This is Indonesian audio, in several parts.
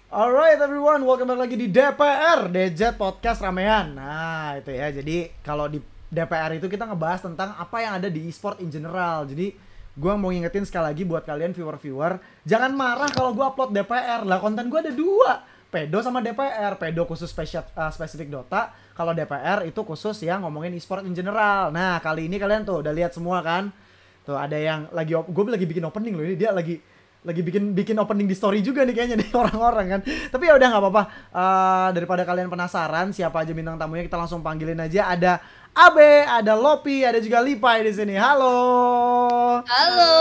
Alright everyone, welcome back lagi di DPR, DJ Podcast Ramean. Nah itu ya, jadi kalau di DPR itu kita ngebahas tentang apa yang ada di e-sport in general. Jadi gue mau ngingetin sekali lagi buat kalian viewer-viewer, jangan marah kalau gue upload DPR. Lah konten gue ada dua, Pedo sama DPR. Pedo khusus spesifik Dota, kalau DPR itu khusus yang ngomongin e-sport in general. Nah kali ini kalian tuh udah lihat semua kan? Tuh ada yang lagi, gue lagi bikin opening loh, ini dia lagi bikin opening di story juga nih kayaknya nih orang-orang kan. Tapi ya udah nggak apa-apa. Daripada kalian penasaran siapa aja bintang tamunya, kita langsung panggilin aja. Ada Abe, ada Lopi, ada juga Lipai di sini. Halo. Halo.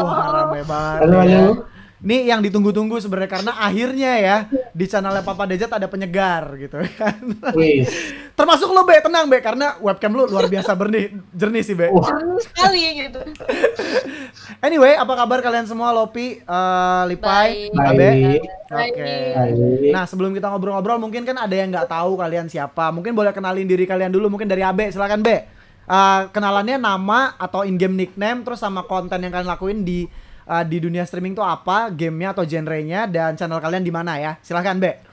Wah, rame banget. Halo, ya. halo. Nih yang ditunggu-tunggu sebenarnya, karena akhirnya ya di channelnya Papa Dejat ada penyegar gitu kan. Wih, Termasuk lo Be, tenang Be, karena webcam lu luar biasa jernih sih Be. Seru sekali gitu. Anyway, apa kabar kalian semua? Lopi, Lipai, Baik. Abe? Baik. Oke. baik. Nah, sebelum kita ngobrol-ngobrol, mungkin kan ada yang nggak tahu kalian siapa. Mungkin boleh kenalin diri kalian dulu. Mungkin dari Abe, silakan Be. Kenalannya, nama atau in-game nickname, terus sama konten yang kalian lakuin di dunia streaming tuh apa, gamenya atau genrenya, dan channel kalian di mana ya? Silakan Be.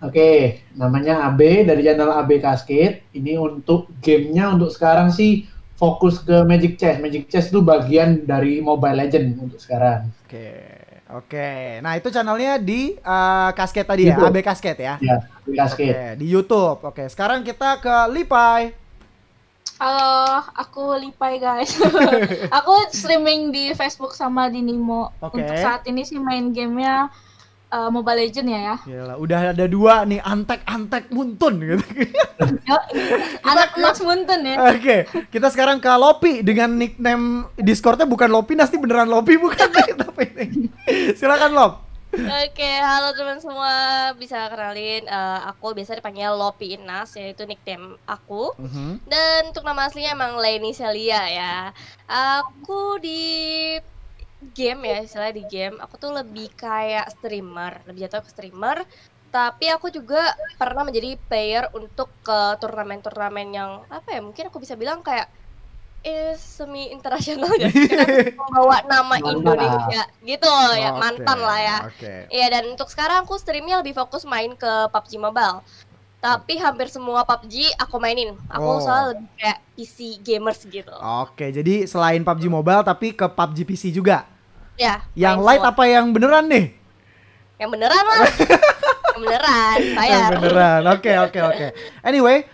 Oke, namanya AB dari channel AB Cascade. Ini untuk gamenya untuk sekarang sih fokus ke Magic Chess. Magic Chess itu bagian dari Mobile Legend untuk sekarang. Oke. Nah, itu channelnya di Cascade tadi ya, YouTube. AB Cascade ya? Ya, AB Cascade. Oke, di YouTube. Oke, sekarang kita ke Lipai. Halo, aku Lipai guys. Aku streaming di Facebook sama di Nimo. Oke. Untuk saat ini sih main gamenya Mobile Legend ya. Gila, udah ada dua nih, antek muntun gitu. Yo, anak emas Munten ya. Oke, kita sekarang ke Lopi dengan nickname Discordnya bukan Lopi, nanti beneran Lopi bukan nih, tapi ini. Silakan Lop. Oke, halo teman semua, bisa kenalin aku biasa dipanggil Lopi Inas, yaitu nickname aku. Dan untuk nama aslinya emang Leni Celia ya. Aku di game ya, istilahnya di game, aku tuh lebih kayak streamer, lebih jatuh ke streamer. Tapi aku juga pernah menjadi player untuk ke turnamen-turnamen yang apa ya, mungkin aku bisa bilang kayak semi internasional ya, karena membawa nama Mantap. Indonesia gitu loh ya, Oke, mantan lah ya. Oke. Iya, dan untuk sekarang aku streamnya lebih fokus main ke PUBG Mobile. Tapi hampir semua PUBG aku mainin. Aku soalnya lebih kayak PC gamers gitu. Oke, jadi selain PUBG Mobile tapi ke PUBG PC juga. Ya, Yang main light semua. apa yang beneran nih? Yang beneran lah. Yang beneran, bayar. Yang beneran. Oke. Anyway,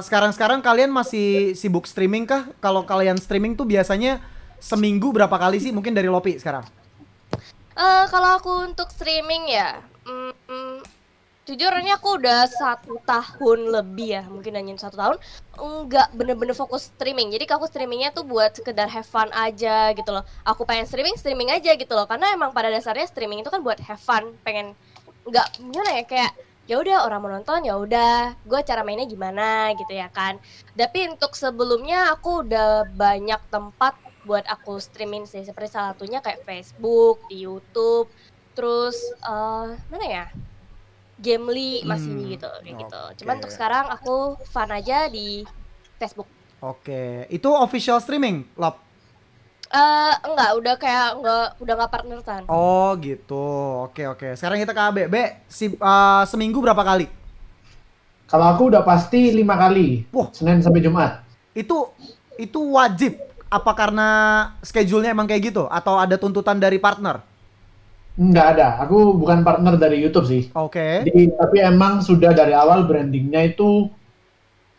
sekarang kalian masih sibuk streaming kah? Kalau kalian streaming tuh biasanya seminggu berapa kali sih? Mungkin dari Lopi sekarang. Kalau aku untuk streaming ya, jujurnya aku udah 1 tahun lebih ya, mungkin hanya 1 tahun nggak bener-bener fokus streaming. Jadi aku streamingnya tuh buat sekedar have fun aja gitu loh. Aku pengen streaming aja gitu loh, karena emang pada dasarnya streaming itu kan buat have fun, pengen nggak gimana ya, kayak ya udah orang mau nonton ya udah, gue cara mainnya gimana gitu ya kan. Tapi untuk sebelumnya aku udah banyak tempat buat aku streaming sih, seperti salah satunya kayak Facebook, di YouTube, terus mana ya, Gamely masih gitu kayak gitu. Cuman untuk sekarang aku fun aja di Facebook. Oke, itu official streaming, Lop. Enggak, udah nggak partneran. Oh gitu. Oke. Sekarang kita ke AB. Seminggu berapa kali? Kalau aku udah pasti 5 kali. Wah. Senin sampai Jumat. Itu wajib. Apa karena schedule-nya emang kayak gitu? Atau ada tuntutan dari partner? Nggak ada. Aku bukan partner dari YouTube sih. Oke. Tapi emang sudah dari awal brandingnya itu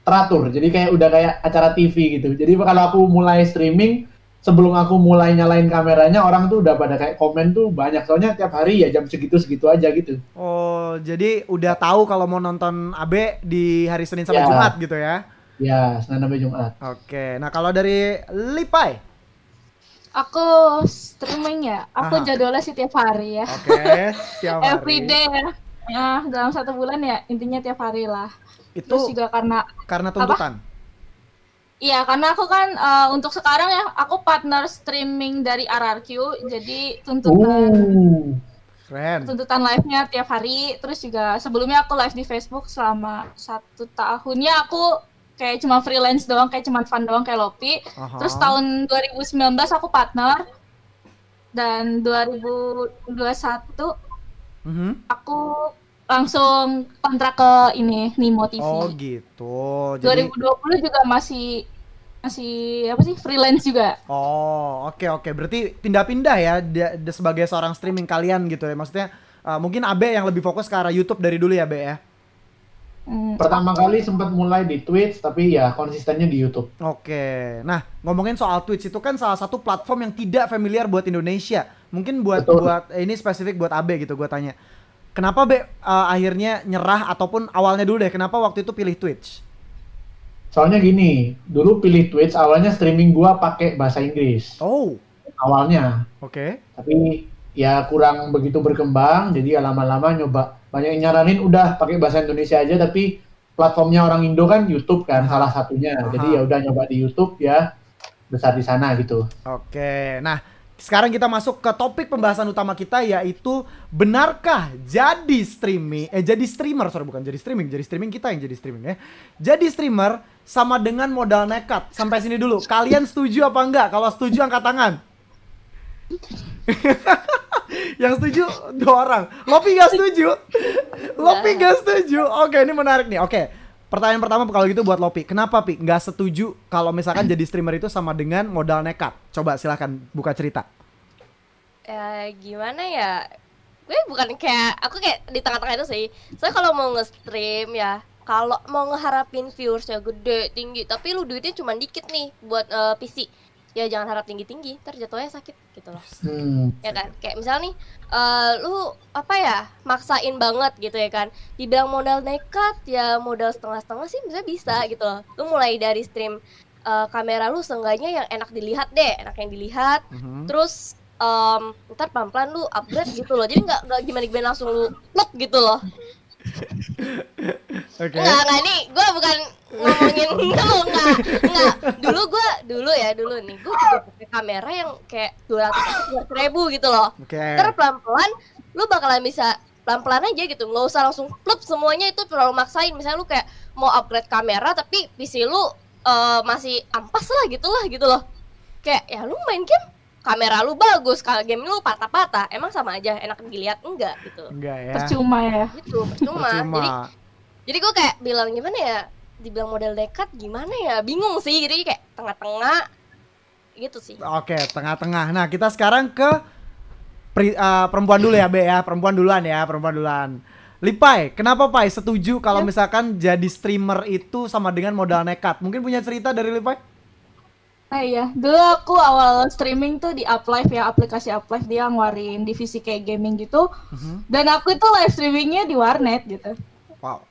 teratur. Jadi kayak udah kayak acara TV gitu. Jadi kalau aku mulai streaming, sebelum aku mulai nyalain kameranya, orang tuh udah pada kayak komen tuh banyak. Soalnya tiap hari ya jam segitu aja gitu. Oh, jadi udah tahu kalau mau nonton AB di hari Senin sampai Ya. Jumat gitu ya? Ya, Senin sampai Jumat. Oke. Nah kalau dari Lipai? Aku streaming ya. Aku Aha. jadwalnya sih tiap hari ya. Oke. Tiap hari. Everyday ya. Ya, dalam 1 bulan ya intinya tiap hari lah. Itu Terus juga karena tuntutan? iya, karena aku kan untuk sekarang ya aku partner streaming dari RRQ, jadi Keren. tuntutan live-nya tiap hari. Terus juga sebelumnya aku live di Facebook selama 1 tahunnya aku kayak cuma freelance doang, kayak cuma fun doang kayak Lopi. Aha. Terus tahun 2019 aku partner, dan 2021 aku langsung kontrak ke ini Nimo TV. Oh gitu. Jadi 2020 juga masih apa sih, freelance juga. oh, oke. Berarti pindah-pindah ya sebagai seorang streaming kalian gitu ya. Maksudnya mungkin Abe yang lebih fokus ke arah YouTube dari dulu ya, Be ya. Pertama kali sempat mulai di Twitch, tapi ya konsistennya di YouTube. Oke. Nah, ngomongin soal Twitch itu kan salah satu platform yang tidak familiar buat Indonesia. Mungkin buat Betul. ini spesifik buat Abe gitu gue tanya. Kenapa Be akhirnya nyerah ataupun awalnya dulu deh, kenapa waktu itu pilih Twitch? Soalnya gini, dulu pilih Twitch awalnya streaming gua pakai bahasa Inggris. Oh, Awalnya. oke. Tapi ya kurang begitu berkembang, jadi ya lama-lama nyoba. Banyak yang nyaranin udah pakai bahasa Indonesia aja, tapi platformnya orang Indo kan YouTube kan salah satunya. Jadi ya udah nyoba di YouTube ya, besar di sana gitu. Oke. Nah, sekarang kita masuk ke topik pembahasan utama kita, yaitu benarkah jadi streamer, sorry bukan jadi streaming kita yang jadi streaming ya. Jadi streamer sama dengan modal nekat. Sampai sini dulu. Kalian setuju apa enggak? Kalau setuju angkat tangan. Yang setuju 2 orang. Lopi gak setuju? Lopi gak setuju? Oke, ini menarik nih. Oke, pertanyaan pertama kalau gitu buat Lopi. Kenapa Pi gak setuju kalau misalkan jadi streamer itu sama dengan modal nekat? Coba silahkan buka cerita. Gimana ya? Gue bukan aku kayak di tengah-tengah itu sih. Soalnya kalau mau nge-stream ya, kalau mau ngeharapin viewersnya gede, tinggi, tapi lu duitnya cuma dikit nih buat PC, ya jangan harap tinggi-tinggi, ntar jatuhnya sakit gitu loh. Ya kan, kayak misalnya nih lu apa ya, maksain banget gitu ya kan, dibilang modal nekat ya modal setengah-setengah sih misalnya bisa gitu loh. Lu mulai dari stream kamera lu seenggaknya yang enak dilihat deh, enak yang dilihat. Terus ntar pelan-pelan lu upgrade gitu loh, jadi nggak gimana-gimana langsung lu plot gitu loh. Oke. Enggak, ini gue bukan ngomongin lu, enggak. Dulu nih, gue juga pakai kamera yang kayak 200.000 gitu loh. Oke. Ntar pelan-pelan, lu bakalan bisa pelan-pelan aja gitu, nggak usah langsung plop semuanya itu terlalu maksain. Misalnya lu kayak mau upgrade kamera, tapi PC lu masih ampas lah gitu loh. Kayak ya lu main game, kamera lu bagus, kalau game lu patah-patah, emang sama aja enak dilihat enggak gitu. Enggak ya. Percuma ya. Gitu, percuma. Jadi gue kayak bilang gimana ya, dibilang model nekat gimana ya, bingung sih, jadi kayak tengah-tengah gitu sih. Oke, tengah-tengah. Nah, kita sekarang ke perempuan dulu ya, Be ya. Perempuan duluan. Lipai, kenapa Pai setuju kalau misalkan jadi streamer itu sama dengan modal nekat? Mungkin punya cerita dari Lipai? Iya, dulu aku awal streaming tuh di Uplive ya, aplikasi Uplive, dia ngeluarin divisi kayak gaming gitu. Dan aku itu live streamingnya di warnet gitu. Wow.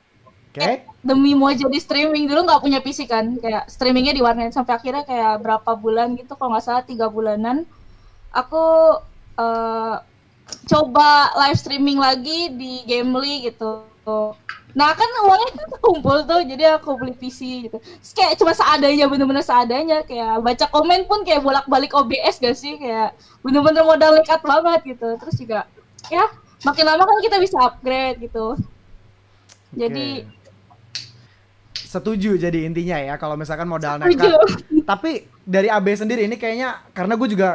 Oke. Demi mau jadi streaming, dulu nggak punya PC kan, kayak streamingnya di warnet sampai akhirnya kayak berapa bulan gitu, kalau nggak salah 3 bulanan, aku coba live streaming lagi di Gamely gitu. Nah kan uangnya kan kumpul tuh, jadi aku beli PC gitu. Terus kayak cuma seadanya, bener-bener seadanya. Kayak baca komen pun kayak bolak-balik OBS gak sih? Kayak bener-bener modal nekat banget gitu. Terus juga ya makin lama kan kita bisa upgrade gitu. Jadi setuju jadi intinya ya kalau misalkan modal nekat. Tapi dari AB sendiri ini kayaknya, karena gue juga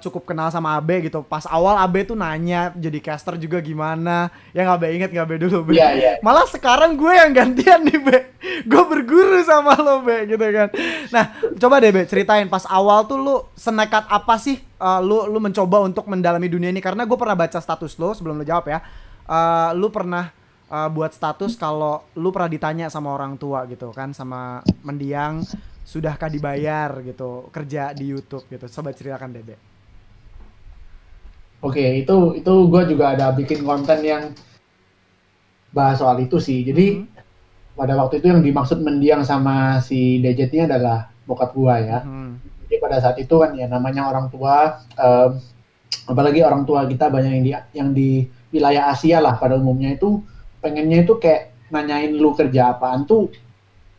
cukup kenal sama AB gitu. Pas awal AB tuh nanya jadi caster juga gimana. Ya nggak Be, inget nggak Be dulu Be? Iya. Malah sekarang gue yang gantian nih Be. Gue berguru sama lo Be gitu kan. Nah coba deh Be ceritain pas awal tuh lu senekat apa sih lu mencoba untuk mendalami dunia ini. Karena gue pernah baca status lo sebelum lo jawab ya. Lu pernah buat status kalau lu pernah ditanya sama orang tua gitu kan, sama mendiang, sudahkah dibayar gitu kerja di YouTube gitu. Coba ceritakan deh Be. Oke, itu gue juga ada bikin konten yang bahas soal itu sih. Jadi pada waktu itu yang dimaksud mendiang sama si Dejetnya adalah bokap gue ya. Jadi pada saat itu kan ya namanya orang tua, apalagi orang tua kita banyak yang di wilayah Asia lah pada umumnya itu pengennya itu kayak nanyain lu kerja apaan tuh,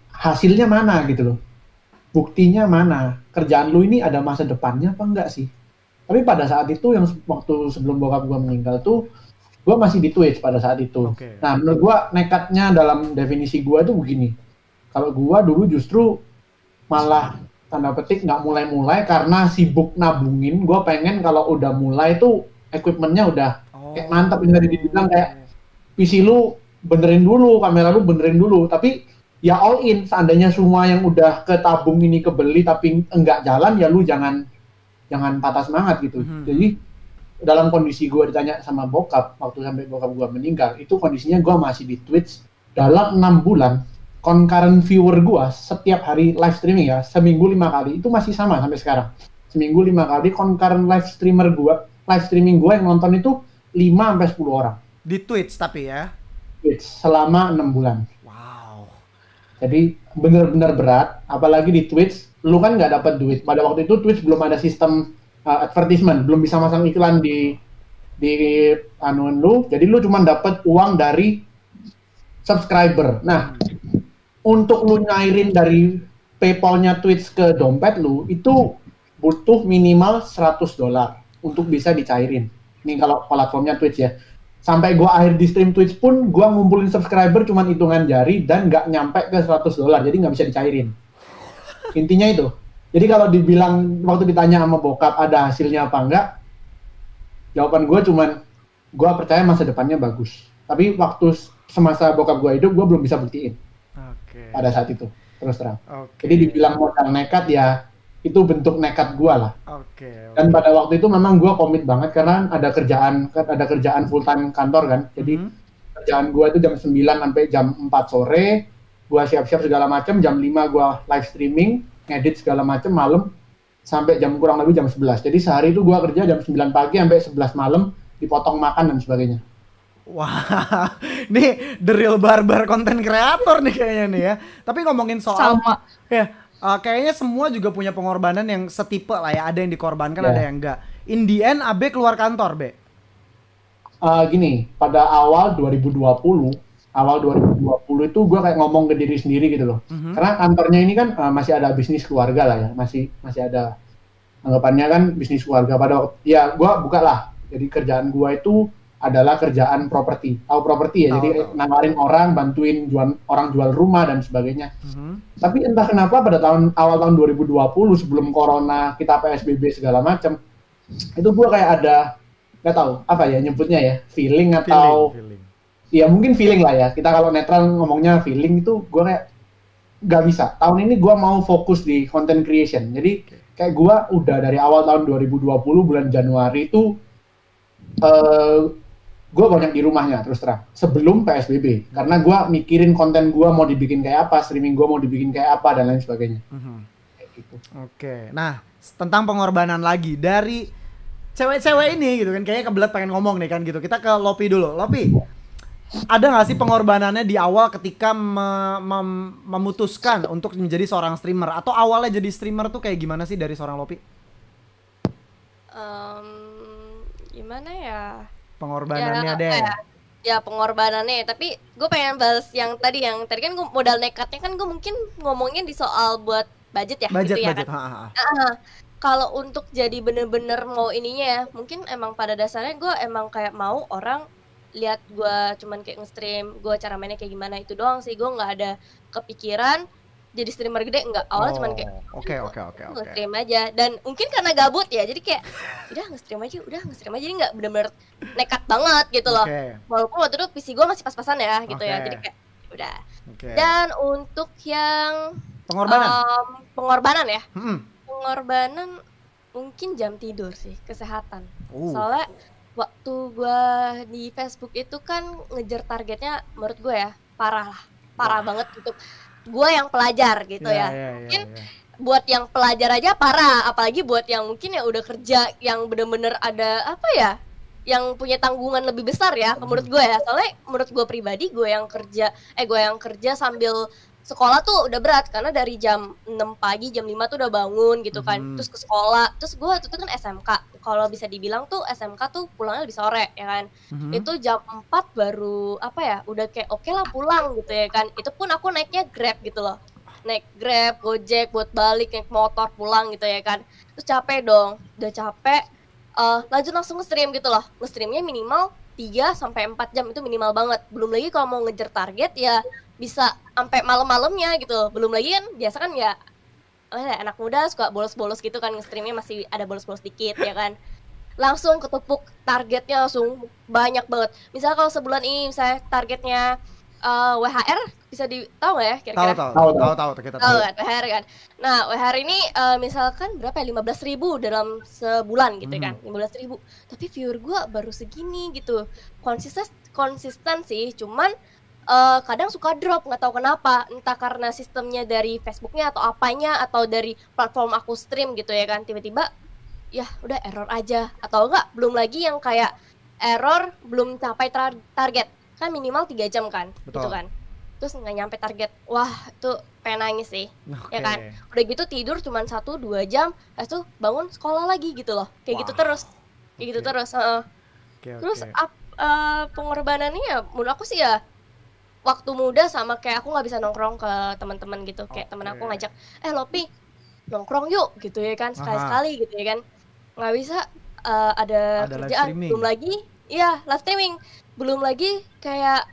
hasilnya mana gitu loh, buktinya mana, kerjaan lu ini ada masa depannya apa enggak sih. Tapi pada saat itu yang waktu sebelum bokap gue meninggal tuh gue masih di Twitch pada saat itu. Nah menurut gue nekatnya dalam definisi gue tuh begini, kalau gue dulu justru malah tanda petik nggak mulai-mulai karena sibuk nabungin. Gue pengen kalau udah mulai tuh equipmentnya udah Kayak mantap ini tadi dibilang kayak PC lu benerin dulu, kamera lu benerin dulu. Tapi ya all in, seandainya semua yang udah ketabung ini kebeli tapi enggak jalan, ya lu jangan patah semangat gitu. Jadi dalam kondisi gue ditanya sama bokap, waktu sampai bokap gue meninggal, itu kondisinya gue masih di Twitch dalam 6 bulan. Concurrent viewer gue setiap hari live streaming ya, seminggu 5 kali, itu masih sama sampai sekarang. Seminggu 5 kali concurrent live streaming gue yang nonton itu 5-10 orang. Di Twitch tapi ya? Twitch, selama 6 bulan. Wow. Jadi bener-bener berat, apalagi di Twitch, lu kan nggak dapat duit. Pada waktu itu Twitch belum ada sistem advertisement, belum bisa masang iklan di anuan lu, jadi lu cuma dapat uang dari subscriber. Nah, untuk lu nyairin dari PayPal-nya Twitch ke dompet lu, itu butuh minimal $100 untuk bisa dicairin. Ini kalau platformnya Twitch ya. Sampai gua akhir di stream Twitch pun, gua ngumpulin subscriber cuma hitungan jari dan nggak nyampe ke $100, jadi nggak bisa dicairin. Intinya itu. Jadi kalau dibilang, waktu ditanya sama bokap ada hasilnya apa enggak, jawaban gue cuman, gue percaya masa depannya bagus. Tapi waktu semasa bokap gue hidup, gue belum bisa buktiin. Pada saat itu, terus terang. Jadi dibilang modal nekat ya, itu bentuk nekat gue lah. Dan pada waktu itu memang gue komit banget, karena ada kerjaan full time kantor kan. Jadi kerjaan gue itu jam 9 sampai jam 4 sore, gue siap-siap segala macam, jam 5 gue live streaming, ngedit segala macam malam sampai jam kurang lebih jam 11. Jadi sehari itu gua kerja jam 9 pagi sampai 11 malam, dipotong makan dan sebagainya. Wah, nih the real barbar content creator nih kayaknya nih ya. Tapi ngomongin soal ya, kayaknya semua juga punya pengorbanan yang setipe lah ya. Ada yang dikorbankan, ada yang enggak. In the end, Abe keluar kantor, Be. Gini, pada awal 2020 itu gue kayak ngomong ke diri sendiri gitu loh. Karena kantornya ini kan masih ada bisnis keluarga lah ya, masih ada anggapannya kan bisnis keluarga. Pada waktu ya gue buka lah. Jadi kerjaan gue itu adalah kerjaan properti. Tahu properti ya? Jadi nawarin orang, bantuin orang jual rumah dan sebagainya. Tapi entah kenapa pada awal tahun 2020 sebelum corona kita PSBB segala macam, itu gue kayak ada nggak tahu apa ya nyebutnya ya, feeling atau ya mungkin feeling lah ya, kita kalau netral ngomongnya feeling, itu gue kayak nggak bisa. Tahun ini gue mau fokus di content creation. Jadi kayak gue udah dari awal tahun 2020 bulan Januari itu gue banyak di rumahnya terus terang sebelum PSBB, karena gue mikirin konten gue mau dibikin kayak apa, streaming gue mau dibikin kayak apa dan lain sebagainya. Kayak gitu. Nah tentang pengorbanan lagi dari cewek-cewek ini gitu kan, kayaknya kebelet pengen ngomong nih kan gitu. Kita ke Lopi dulu. Lopi, ada nggak sih pengorbanannya di awal ketika memutuskan untuk menjadi seorang streamer? Atau awalnya jadi streamer tuh kayak gimana sih dari seorang Lopi? Gimana ya? Pengorbanannya deh. Ya pengorbanannya, tapi gue pengen bahas yang tadi kan gue modal nekatnya kan, gue mungkin ngomongin di soal buat budget ya. Budget. Kan? Kalau untuk jadi bener-bener mau ininya ya, mungkin emang pada dasarnya gue emang kayak mau orang lihat gue cuman kayak nge-stream, gue cara mainnya kayak gimana, itu doang sih. Gue nggak ada kepikiran jadi streamer gede, nggak. Awalnya cuman kayak nge-stream aja, dan mungkin karena gabut ya, jadi kayak udah nge-stream aja, jadi nggak bener-bener nekat banget gitu loh. Walaupun waktu itu PC gue masih pas-pasan ya gitu ya, jadi kayak udah. Dan untuk yang pengorbanan ya, pengorbanan mungkin jam tidur sih, kesehatan. Soalnya waktu gue di Facebook itu kan ngejar targetnya, menurut gue ya parah banget untuk gue yang pelajar gitu ya. Mungkin buat yang pelajar aja parah, apalagi buat yang mungkin ya udah kerja, yang bener-bener ada apa ya, yang punya tanggungan lebih besar ya, menurut gue ya. Soalnya menurut gue pribadi, gue yang kerja sambil sekolah tuh udah berat, karena dari jam 6 pagi, jam 5 tuh udah bangun gitu kan, terus ke sekolah. Terus gue waktu itu kan SMK, kalau bisa dibilang tuh SMK tuh pulangnya lebih sore ya kan. Itu jam 4 baru apa ya, udah kayak oke lah pulang gitu ya kan. Itu pun aku naiknya Grab gitu loh, naik Grab, Gojek buat balik, naik motor pulang gitu ya kan. Terus capek dong, udah capek, lanjut langsung nge-stream gitu loh. Nge-streamnya minimal 3-4 jam, itu minimal banget. Belum lagi kalau mau ngejar target ya bisa sampai malam-malamnya gitu. Belum lagi kan biasa kan ya anak muda suka bolos-bolos gitu kan, nge-streamnya masih ada bolos-bolos dikit ya kan. langsung ketepuk targetnya langsung banyak banget. Misalnya kalau sebulan ini misalnya targetnya WHR bisa tahu nggak ya kira-kira? Tahu kita Tahu tahu. kan WHR kan. Nah WHR ini misalkan berapa ya 15.000 dalam sebulan gitu kan 15.000. Tapi viewer gua baru segini gitu. Konsisten sih, cuman kadang suka drop nggak tahu kenapa, entah karena sistemnya dari Facebooknya atau apanya atau dari platform aku stream gitu ya kan, tiba-tiba ya udah error aja atau enggak, belum lagi yang kayak error belum capai target kan minimal 3 jam kan gitu Betul. kan, terus nggak nyampe target, wah itu pengen nangis sih. Ya kan, udah gitu tidur cuman 1-2 jam, habis itu bangun sekolah lagi gitu loh, kayak gitu Wow. terus kayak gitu terus. Terus pengorbanannya ya menurut aku sih ya waktu muda, sama kayak aku nggak bisa nongkrong ke teman-teman gitu, kayak temen aku ngajak Lopi nongkrong yuk gitu ya kan, sekali-sekali gitu ya kan, nggak bisa, ada live kerjaan, streaming. belum lagi live streaming, belum lagi kayak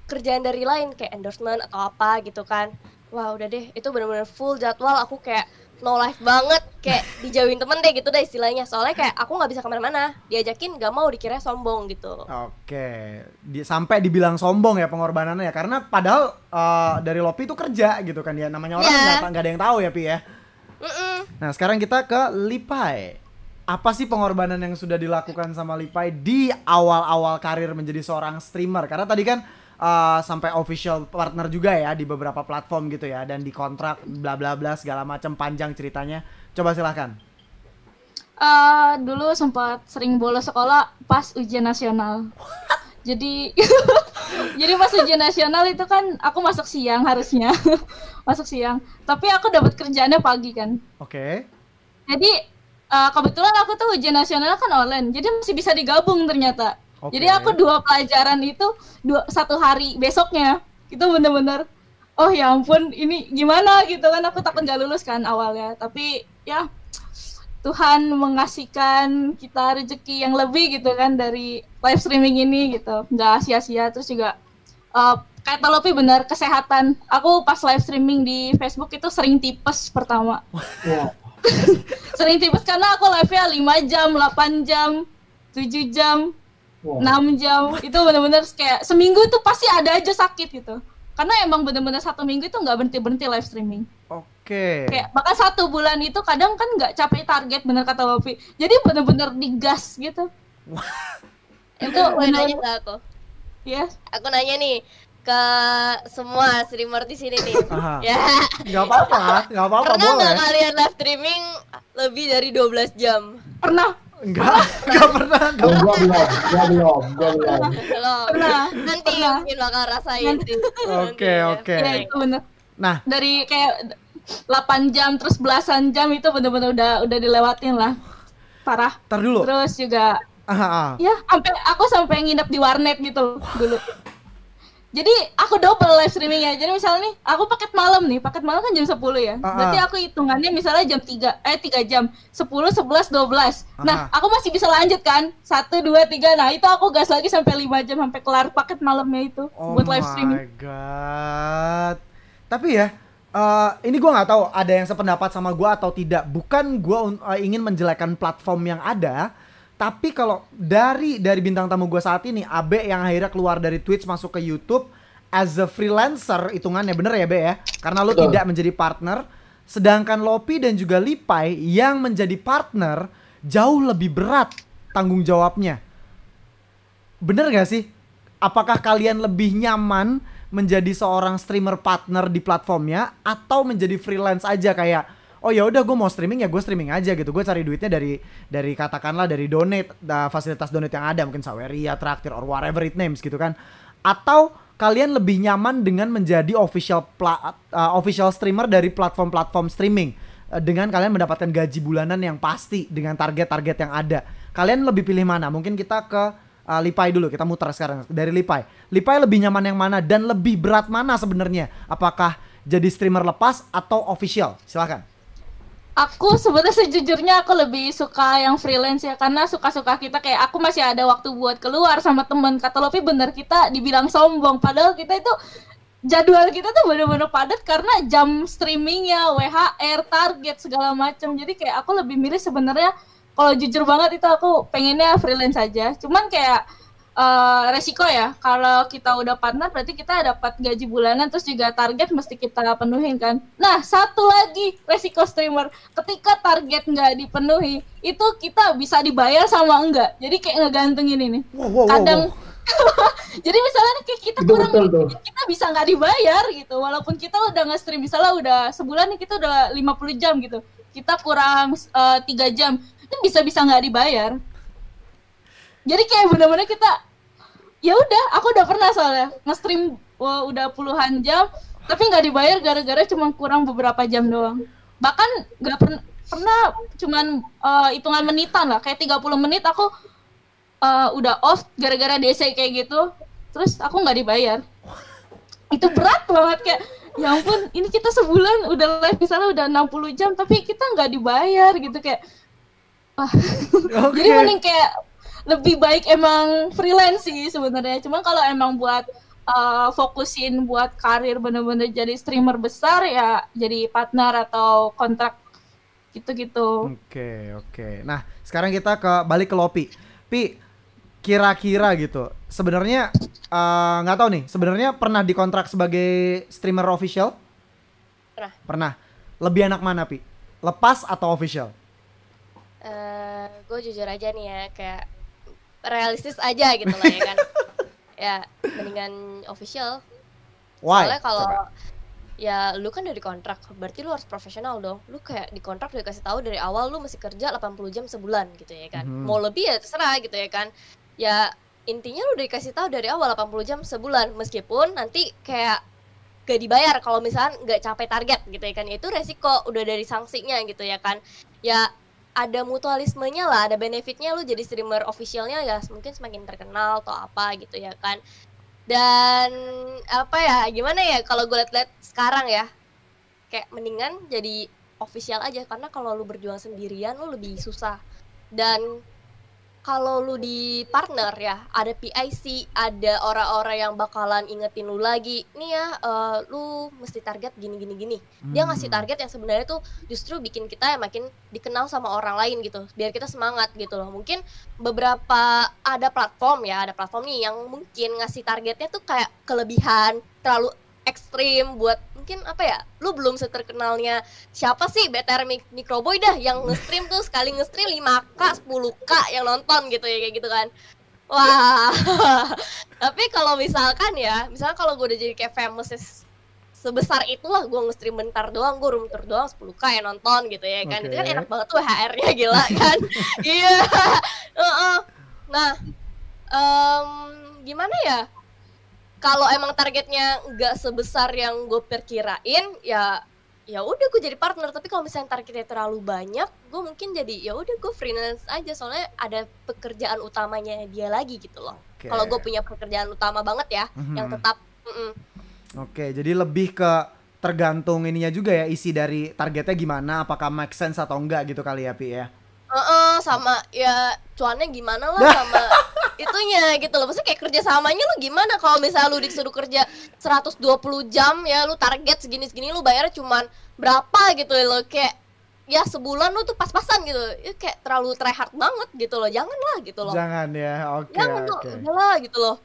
kerjaan dari lain kayak endorsement atau apa gitu kan. Wah udah deh, itu bener-bener full jadwal, aku kayak no life banget, kayak dijauhin temen deh gitu deh istilahnya, soalnya kayak aku nggak bisa kemana-mana, diajakin nggak mau, dikira sombong gitu. Oke, sampai dibilang sombong ya pengorbanannya ya, karena padahal dari Lopi itu kerja gitu kan ya, namanya orang nggak ada yang tahu ya Pi ya. Nah sekarang kita ke Lipai. Apa sih pengorbanan yang sudah dilakukan sama Lipai di awal-awal karir menjadi seorang streamer? Karena tadi kan sampai official partner juga ya di beberapa platform gitu ya, dan di kontrak bla bla bla segala macam, panjang ceritanya. Coba silahkan. Dulu sempat sering bolos sekolah pas ujian nasional. Jadi jadi pas ujian nasional itu kan aku masuk siang harusnya. Masuk siang. Tapi aku dapat kerjaannya pagi kan. Oke. Jadi kebetulan aku tuh ujian nasional kan online. Jadi masih bisa digabung ternyata. Oke. Jadi aku 2 pelajaran itu 1 hari besoknya. Itu bener-bener oh ya ampun ini gimana gitu kan, aku takut gak lulus kan awalnya. Tapi ya Tuhan mengasihkan kita rezeki yang lebih gitu kan dari live streaming ini gitu, nggak sia-sia. Terus juga kata Lopi benar, kesehatan. Aku pas live streaming di Facebook itu sering tipes pertama. Sering tipes karena aku live-nya 5 jam, 8 jam, 7 jam, 6 jam. Itu benar-benar kayak seminggu tuh pasti ada aja sakit gitu. Karena emang benar-benar 1 minggu itu nggak berhenti-berhenti live streaming. Oke. Kayak bahkan 1 bulan itu kadang kan nggak capai target, bener kata Lopi. Jadi bener-bener digas gitu. Itu Nanya nggak aku? Ya. Aku nanya nih ke semua streamer di sini nih. Ya. Nggak apa-apa Pernah boleh. nggak kalian live streaming lebih dari 12 jam? Pernah. Nggak pernah. Gua belum. Belum. Pernah. Nanti Pernah. mungkin bakal rasain sih. Oke. Ya itu bener. Nah, Dari kayak 8 jam terus belasan jam itu bener-bener udah dilewatin lah. Parah. tar dulu. Terus juga ya sampai nginep di warnet gitu dulu. Jadi aku double live streamingnya. Jadi misalnya nih aku paket malam kan jam 10 ya. Berarti aku hitungannya misalnya jam 3 jam 10, 11, 12. Nah aku masih bisa lanjut kan 1, 2, 3. Nah itu aku gas lagi sampai 5 jam sampai kelar paket malamnya itu buat live streaming. Oh my god. Tapi ya ini gue nggak tahu ada yang sependapat sama gue atau tidak. Bukan gue ingin menjelekkan platform yang ada, tapi kalau dari bintang tamu gue saat ini, Abe yang akhirnya keluar dari Twitch masuk ke YouTube as a freelancer, hitungannya bener ya Be ya? Karena lo tidak menjadi partner. Sedangkan Lopi dan juga Lipai yang menjadi partner jauh lebih berat tanggung jawabnya. Bener gak sih? Apakah kalian lebih nyaman menjadi seorang streamer partner di platformnya atau menjadi freelance aja kayak oh ya udah gue mau streaming ya gue streaming aja gitu, gue cari duitnya dari katakanlah dari donate, fasilitas donate yang ada, mungkin Saweria, Traktir or whatever it names gitu kan, atau kalian lebih nyaman dengan menjadi official streamer dari platform-platform streaming dengan kalian mendapatkan gaji bulanan yang pasti dengan target-target yang ada. Kalian lebih pilih mana? Mungkin kita ke Lipai dulu, kita muter sekarang dari Lipai. Lipai lebih nyaman yang mana dan lebih berat mana sebenarnya? Apakah jadi streamer lepas atau official? Silakan. Aku sebenarnya sejujurnya aku lebih suka yang freelance ya, karena suka-suka kita kayak aku masih ada waktu buat keluar sama temen. Kata Lopi bener, kita dibilang sombong padahal kita itu jadwal kita tuh bener-bener padat karena jam streamingnya, WHR, target segala macam. Jadi kayak aku lebih milih sebenarnya Kalau jujur banget itu aku pengennya freelance aja. Cuman kayak resiko ya, kalau kita udah partner berarti kita dapat gaji bulanan, terus juga target mesti kita penuhin kan. Nah, satu lagi resiko streamer, ketika target nggak dipenuhi, itu kita bisa dibayar sama enggak. Jadi kayak ngegantungin ini. Kadang jadi misalnya kayak kita Itu kurang, betul tuh. kita bisa nggak dibayar gitu, walaupun kita udah nge-stream misalnya udah sebulan nih kita udah 50 jam gitu, kita kurang 3 jam, itu bisa nggak dibayar. Jadi kayak bener-bener kita, ya udah, aku udah pernah soalnya nge-stream udah puluhan jam, tapi nggak dibayar gara-gara cuma kurang beberapa jam doang. Bahkan nggak pernah cuman hitungan menitan lah, kayak 30 menit aku udah off gara-gara DC kayak gitu, terus aku nggak dibayar. Itu berat banget, kayak ya ampun, ini kita sebulan udah live misalnya udah 60 jam tapi kita nggak dibayar gitu, kayak Jadi mending kayak lebih baik emang freelance sih sebenarnya. Cuman kalau emang buat fokusin buat karir bener-bener jadi streamer besar, ya jadi partner atau kontrak gitu-gitu. Oke. Nah, sekarang kita balik ke Lopi. Pi, kira-kira gitu, sebenarnya nggak tahu nih, sebenarnya pernah dikontrak sebagai streamer official? Pernah. Lebih enak mana, Pi? Lepas atau official? Gue jujur aja nih ya, kayak realistis aja gitu lah ya kan. Ya mendingan official. Why? Soalnya kalau ya lu kan udah dikontrak, berarti lu harus profesional dong. Lu kayak dikontrak udah kasih tahu dari awal lu mesti kerja 80 jam sebulan gitu ya kan. Mau lebih ya terserah gitu ya kan. Ya intinya lu udah dikasih tahu dari awal 80 jam sebulan, meskipun nanti kayak gak dibayar kalau misalnya nggak capai target gitu ya kan. Itu resiko udah dari sanksinya gitu ya kan. Ya ada mutualismenya lah, ada benefitnya lu jadi streamer officialnya ya, mungkin semakin terkenal atau apa gitu ya kan. Dan apa ya, gimana ya, kalau gue liat-liat sekarang ya, kayak mendingan jadi official aja, karena kalau lu berjuang sendirian lu lebih susah. Dan kalau lu di partner ya, ada PIC, ada orang-orang yang bakalan ingetin lu lagi, nih ya, lu mesti target gini. Dia ngasih target yang sebenarnya tuh justru bikin kita yang makin dikenal sama orang lain gitu, biar kita semangat gitu loh. Mungkin beberapa ada platform nih yang mungkin ngasih targetnya tuh kayak kelebihan, terlalu ekstrim buat mungkin apa ya, lu belum seterkenalnya siapa sih BTR Microboy dah yang nge-stream tuh sekali nge-stream 5k 10k yang nonton gitu ya, kayak gitu kan. Wah. Tapi kalau misalkan kalau gue udah jadi kayak famous sebesar itulah, gue nge-stream bentar doang, gue room tour doang 10k yang nonton gitu ya kan. Itu kan enak banget tuh HR-nya, gila kan. Iya. Nah, gimana ya, kalau emang targetnya nggak sebesar yang gue perkirain, ya udah gue jadi partner. Tapi kalau misalnya targetnya terlalu banyak, gue mungkin jadi ya udah gue freelance aja, soalnya ada pekerjaan utamanya dia lagi gitu loh. Kalau gue punya pekerjaan utama banget ya, yang tetap. Oke, jadi lebih ke tergantung ininya juga ya, isi dari targetnya gimana, apakah make sense atau enggak gitu kali ya, Pi ya. Sama ya cuannya gimana lah, sama itunya gitu loh. Maksudnya kayak kerja samanya lu gimana, kalau misalnya lu disuruh kerja 120 jam ya, lu target segini-segini, lu bayarnya cuman berapa gitu loh. Kayak ya sebulan lu tuh pas-pasan gitu. Itu kayak terlalu try hard banget gitu loh. Jangan lah gitu loh. Jangan ya, oke. Jangan tuh, udahlah gitu loh.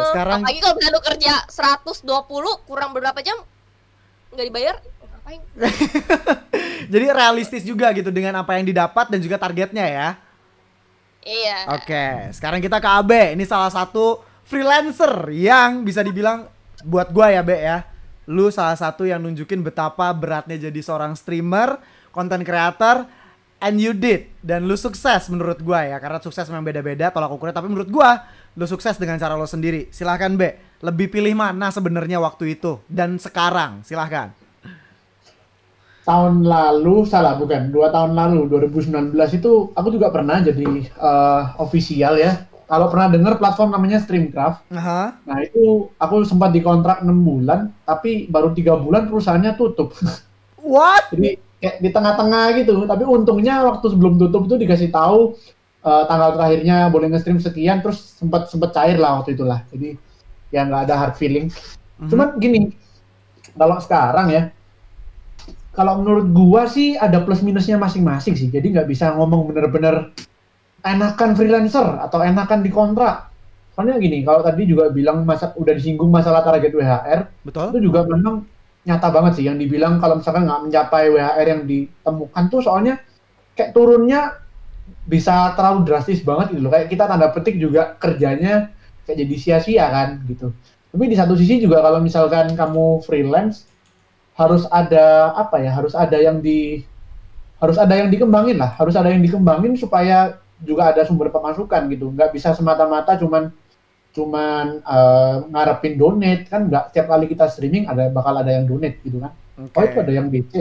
Sekarang apalagi kalau misalnya lu kerja 120 kurang beberapa jam nggak dibayar, ngapain? Jadi realistis juga gitu dengan apa yang didapat dan juga targetnya ya. Iya. Oke, sekarang kita ke Abe. Ini salah satu freelancer yang bisa dibilang buat gua ya, Be ya, lu salah satu yang nunjukin betapa beratnya jadi seorang streamer, content creator, and you did. Dan lu sukses menurut gua ya, karena sukses memang beda-beda tolak ukurnya, tapi menurut gua lu sukses dengan cara lu sendiri. Silahkan, Be, lebih pilih mana sebenarnya waktu itu dan sekarang? Silahkan. Tahun lalu, 2 tahun lalu, 2019 itu aku juga pernah jadi official ya. Kalau pernah dengar platform namanya Streamcraft. Nah itu aku sempat dikontrak 6 bulan, tapi baru 3 bulan perusahaannya tutup. What? Jadi kayak di tengah-tengah gitu. Tapi untungnya waktu sebelum tutup itu dikasih tahu tanggal terakhirnya boleh nge-stream sekian, terus sempat cair lah waktu itulah. Jadi ya nggak ada hard feeling. Cuman gini, kalau sekarang ya, kalau menurut gua sih ada plus minusnya masing-masing sih. Jadi nggak bisa ngomong bener-bener enakan freelancer atau enakan di kontrak. Soalnya gini, kalau tadi juga bilang udah disinggung masalah target WHR, Betul? itu juga memang nyata banget sih yang dibilang kalau misalkan nggak mencapai WHR yang ditemukan tuh soalnya kayak turunnya bisa terlalu drastis banget gitu loh. Kayak kita tanda petik juga kerjanya kayak jadi sia-sia kan gitu. Tapi di satu sisi juga kalau misalkan kamu freelance harus ada apa ya? Harus ada yang dikembangin lah. Harus ada yang dikembangin supaya juga ada sumber pemasukan gitu. Nggak bisa semata-mata cuman ngarepin donate kan, nggak tiap kali kita streaming bakal ada yang donate gitu kan. Oke. Oh itu ada yang DC.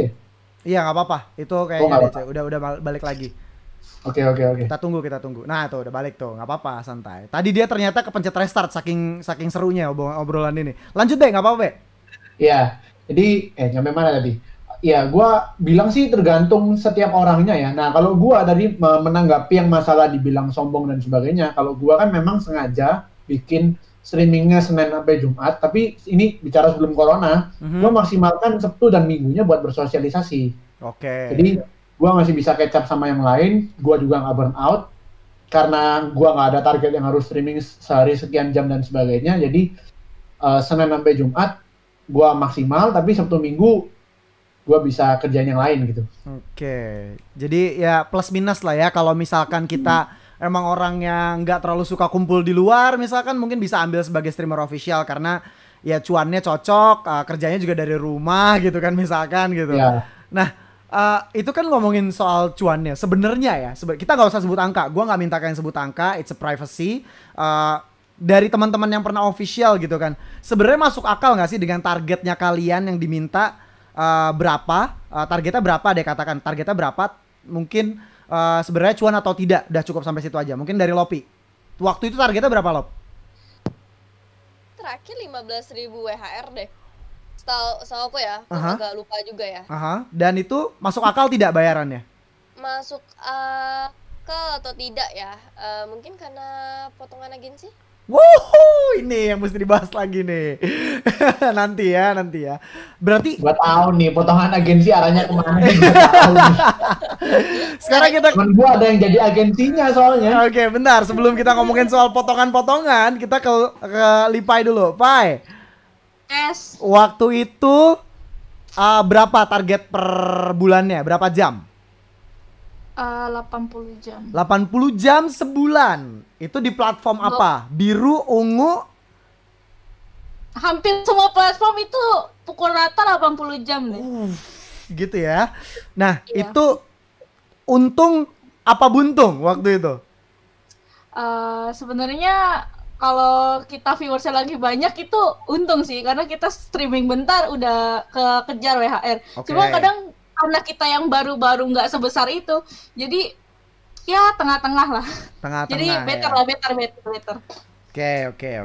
Iya nggak apa-apa. Itu kayaknya nggak DC. Udah balik lagi. Oke. Kita tunggu. Nah tuh udah balik tuh, nggak apa-apa, santai. Tadi dia ternyata kepencet restart saking serunya obrolan ini. Lanjut deh, nggak apa-apa, Be. Iya. Jadi nyampe mana tadi? Ya, gua bilang sih tergantung setiap orangnya ya. Nah, kalau gua tadi menanggapi yang masalah dibilang sombong dan sebagainya, kalau gua kan memang sengaja bikin streamingnya Senin sampai Jumat, tapi ini bicara sebelum corona, gua maksimalkan Sabtu dan Minggunya buat bersosialisasi. Oke. Jadi gua masih bisa catch up sama yang lain, gua juga nggak burn out karena gua nggak ada target yang harus streaming sehari sekian jam dan sebagainya. Jadi Senin sampai Jumat gua maksimal, tapi Sabtu Minggu gua bisa kerjaan yang lain gitu. Oke. Jadi ya plus minus lah ya, kalau misalkan kita emang orang yang nggak terlalu suka kumpul di luar, misalkan mungkin bisa ambil sebagai streamer official karena ya cuannya cocok, kerjanya juga dari rumah gitu kan misalkan gitu. Ya. Nah, itu kan ngomongin soal cuannya. Sebenarnya ya, kita nggak usah sebut angka. Gua nggak minta kalian sebut angka, it's a privacy. Dari teman-teman yang pernah official gitu kan, sebenarnya masuk akal nggak sih dengan targetnya kalian yang diminta berapa? Targetnya berapa deh, katakan targetnya berapa? Mungkin sebenarnya cuan atau tidak, udah cukup sampai situ aja. Mungkin dari Lopi, waktu itu targetnya berapa, Lop? Terakhir 15.000 WHR deh. Setahu aku ya, aku agak lupa juga ya. Dan itu masuk akal tidak bayarannya? Masuk akal atau tidak ya? Mungkin karena potongan agensi. Wow, ini yang mesti dibahas lagi nih. nanti ya. Berarti gua tahu nih potongan agensi arahnya kemana nih, gua tahu nih. Sekarang kita Temen gua ada yang jadi agensinya soalnya. Oke, bentar. Sebelum kita ngomongin soal potongan-potongan, kita ke Lipai dulu. Pai, waktu itu berapa target per bulannya? Berapa jam? 80 jam. 80 jam sebulan. Itu di platform apa? Biru, ungu? Hampir semua platform itu pukul rata 80 jam deh. Gitu ya. Nah, itu untung apa buntung waktu itu? Sebenarnya kalau kita viewersnya lagi banyak itu untung sih, karena kita streaming bentar udah kejar WHR. Cuma kadang karena kita yang baru-baru nggak sebesar itu, jadi ya tengah-tengah lah. Jadi better.